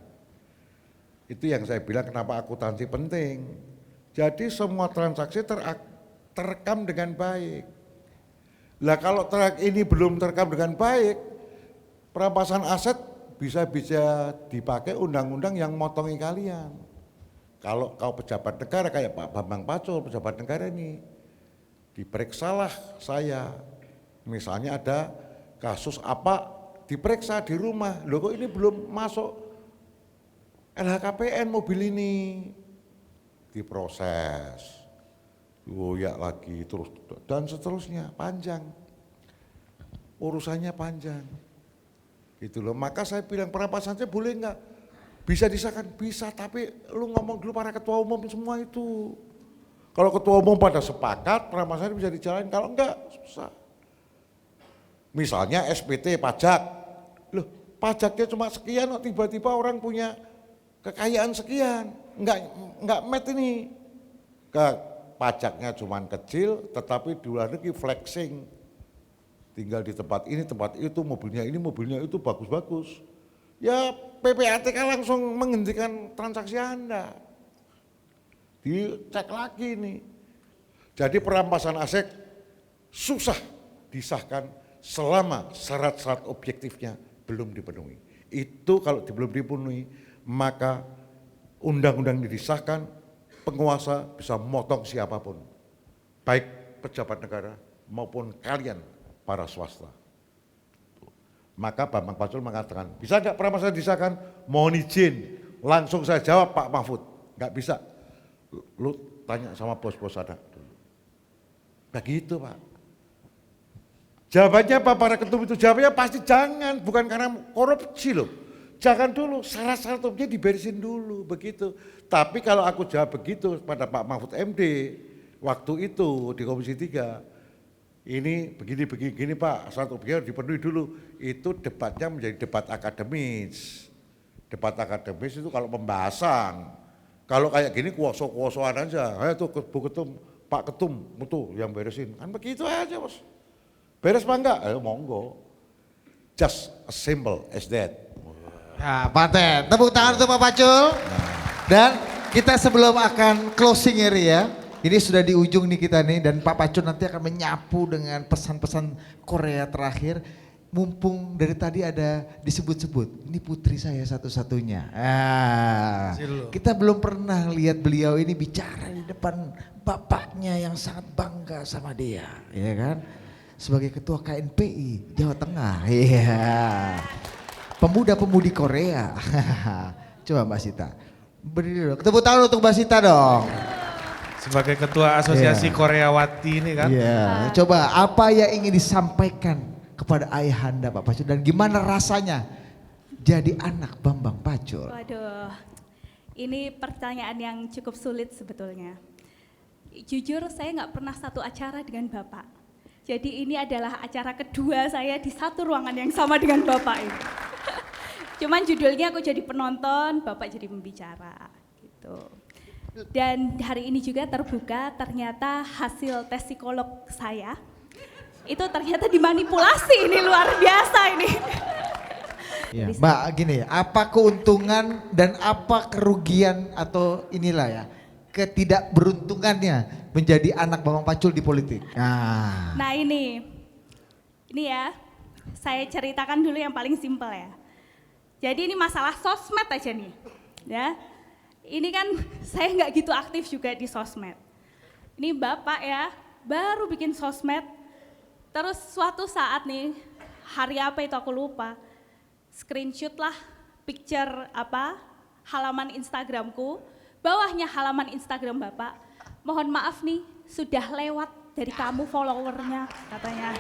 Itu yang saya bilang kenapa akuntansi penting. Jadi semua transaksi terekam dengan baik. Lah kalau ini belum terekam dengan baik, perampasan aset bisa dipakai undang-undang yang motongi kalian. Kalau kau pejabat negara kayak Pak Bambang Pacul, pejabat negara ini, diperiksalah saya. Misalnya ada kasus apa, diperiksa di rumah. Loh kok ini belum masuk LHKPN mobil ini, diproses, ya lagi terus dan seterusnya, panjang, urusannya panjang, gitu loh. Maka saya bilang perampasannya boleh nggak? Bisa disahkan, bisa, tapi lu ngomong dulu para ketua umum semua itu. Kalau ketua umum pada sepakat, perampasannya bisa dijalankan, kalau enggak susah. Misalnya SPT pajak, loh pajaknya cuma sekian, tiba-tiba orang punya kekayaan sekian, enggak met ini. Pajaknya cuma kecil, tetapi di luar negeri flexing. Tinggal di tempat ini, tempat itu, mobilnya ini, mobilnya itu bagus-bagus. Ya PPATK langsung menghentikan transaksi Anda. Dicek lagi nih. Jadi perampasan aset susah disahkan selama syarat-syarat objektifnya belum dipenuhi. Itu kalau belum dipenuhi, maka undang-undang disahkan, penguasa bisa motong siapapun, baik pejabat negara maupun kalian para swasta. Maka Bambang Pacul mengatakan, bisa enggak perampasan disahkan? Mohon izin, langsung saya jawab Pak Mahfud, enggak bisa. Lu tanya sama bos-bos ada dulu. Begitu Pak. Jawabannya apa para ketum itu? Jawabannya pasti jangan, bukan karena korupsi loh. Jangan dulu, syarat-syarat objektif diberesin dulu, begitu. Tapi kalau aku jawab begitu pada Pak Mahfud MD, waktu itu di Komisi 3, ini begini Pak, syarat objektif dipenuhi dulu. Itu debatnya menjadi debat akademis. Debat akademis itu kalau pembahasan. Kalau kayak gini kuoso-kuosoan aja, tuh Bu Ketum, Pak Ketum, itu yang beresin. Kan begitu aja bos. Beres apa enggak? Ayo monggo. Just as simple as that. Nah, paten. Tepuk tangan untuk Pak Pacul. Dan kita sebelum akan closing ya, ini sudah di ujung nih kita nih, dan Pak Pacul nanti akan menyapu dengan pesan-pesan Korea terakhir. Mumpung dari tadi ada disebut-sebut, ini putri saya satu-satunya. Kita belum pernah lihat beliau ini bicara di depan bapaknya yang sangat bangga sama dia, ya kan? Sebagai ketua KNPI Jawa Tengah, iya. Pemuda-pemudi Korea. Coba Mbak Sita. Beri dulu. Tepuk tangan untuk Mbak Sita dong. Sebagai ketua Asosiasi Koreawati ini kan. Iya. Coba apa yang ingin disampaikan kepada ayahanda Pak Pacul dan gimana rasanya jadi anak Bambang Pacul? Waduh. Ini pertanyaan yang cukup sulit sebetulnya. Jujur saya nggak pernah satu acara dengan Bapak. Jadi ini adalah acara kedua saya di satu ruangan yang sama dengan Bapak ini. Cuman judulnya aku jadi penonton, Bapak jadi pembicara. Gitu. gitu. Dan hari ini juga terbuka ternyata hasil tes psikolog saya itu ternyata dimanipulasi, ini luar biasa ini. Ya, Mbak gini, apa keuntungan dan apa kerugian atau inilah ya ketidakberuntungannya menjadi anak Bambang Pacul di politik? Nah ini ya, saya ceritakan dulu yang paling simpel ya. Jadi ini masalah sosmed aja nih, ya. Ini kan saya nggak gitu aktif juga di sosmed. Ini Bapak ya, baru bikin sosmed, terus suatu saat nih, hari apa itu aku lupa, screenshot lah picture apa, halaman Instagramku, bawahnya halaman Instagram Bapak, mohon maaf nih, sudah lewat dari kamu followernya, katanya.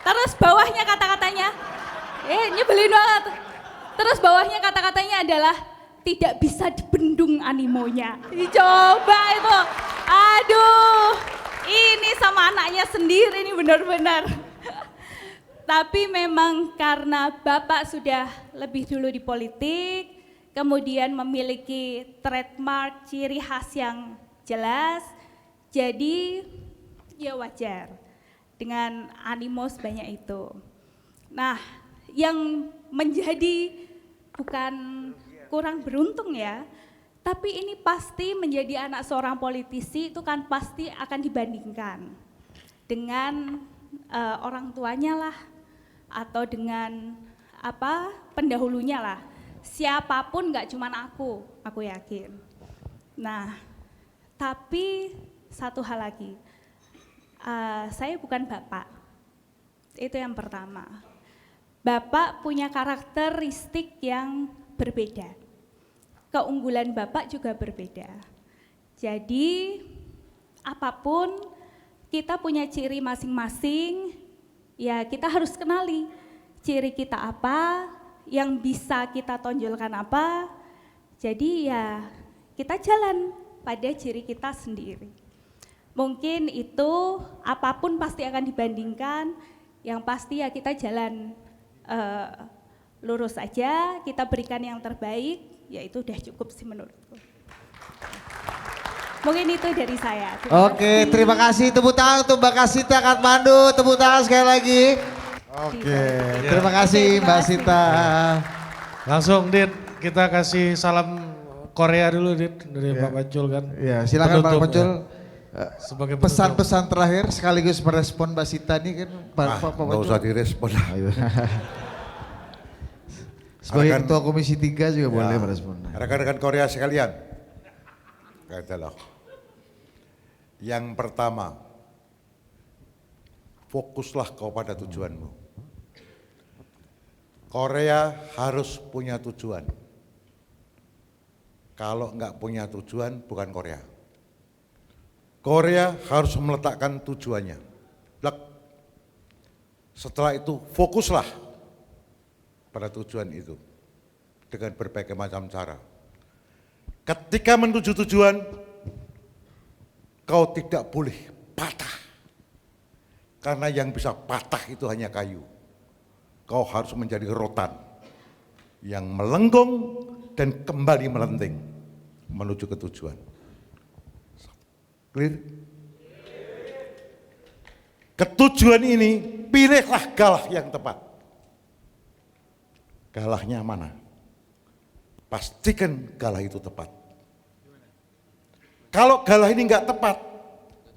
Terus bawahnya kata-katanya, nyebelin banget. Terus bawahnya kata-katanya adalah, tidak bisa dibendung animonya. Coba itu, aduh, ini sama anaknya sendiri ini benar-benar. Tapi memang karena Bapak sudah lebih dulu di politik, kemudian memiliki trademark ciri khas yang jelas, jadi ya wajar dengan animo sebanyak itu. Nah, yang menjadi bukan kurang beruntung ya, tapi ini pasti menjadi anak seorang politisi itu kan pasti akan dibandingkan dengan orang tuanya lah, atau dengan apa pendahulunya lah. Siapapun, nggak cuman aku yakin. Nah, tapi satu hal lagi, saya bukan bapak, itu yang pertama. Bapak punya karakteristik yang berbeda. Keunggulan Bapak juga berbeda. Jadi apapun kita punya ciri masing-masing, ya kita harus kenali ciri kita apa, yang bisa kita tonjolkan apa. Jadi ya kita jalan pada ciri kita sendiri. Mungkin itu apapun pasti akan dibandingkan, yang pasti ya kita jalan lurus aja, kita berikan yang terbaik, ya itu udah cukup sih menurutku. Mungkin itu dari saya. Oke, terima kasih. Tepuk tangan untuk Mbak Kasita Katmandu. Tepuk tangan sekali lagi. Oke, terima kasih Mbak Sita. Langsung Dit, kita kasih salam Korea dulu Dit dari Pak Pacul kan. Ya, silakan Pak Pacul. Sebagai pesan-pesan terakhir sekaligus merespon Mbak Sita ini kan Pak Pacul. Nggak usah direspon. Sebagai Ketua Komisi 3 juga boleh merespon. Rekan-rekan Korea sekalian, adalah yang pertama, fokuslah kepada tujuanmu. Korea harus punya tujuan. Kalau nggak punya tujuan, bukan Korea. Korea harus meletakkan tujuannya. Setelah itu fokuslah pada tujuan itu dengan berbagai macam cara. Ketika menuju tujuan, kau tidak boleh patah. Karena yang bisa patah itu hanya kayu. Kau harus menjadi rotan yang melengkung dan kembali melenting menuju ke tujuan. Clear? Ketujuan ini, pilihlah galah yang tepat. Galahnya mana? Pastikan galah itu tepat. Kalau galah ini enggak tepat,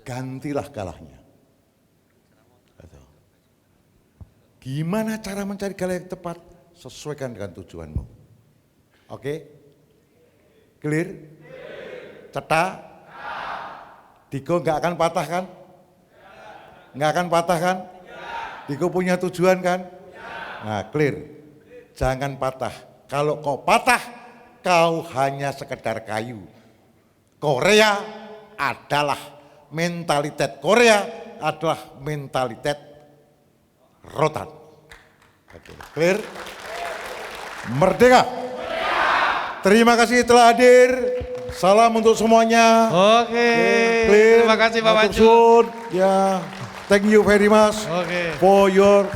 gantilah galahnya. Gimana cara mencari galah yang tepat? Sesuaikan dengan tujuanmu. Oke? Clear? Cetak? Diko enggak akan patah kan? Enggak akan patah kan? Diko punya tujuan kan? Nah, clear. Jangan patah. Kalau kau patah, kau hanya sekedar kayu. Korea adalah mentalitas Korea adalah mentalitas rotan. Clear? Merdeka. Terima kasih telah hadir. Salam untuk semuanya. Oke. Terima kasih Pak Pacul. Ya, thank you very much for your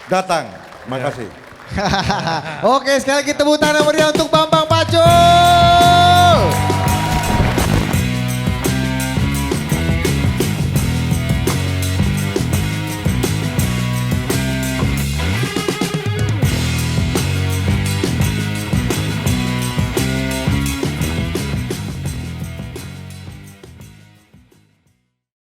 datang. Makasih. Oke, sekali lagi tepuk tangan meriah untuk Bambang Pacul.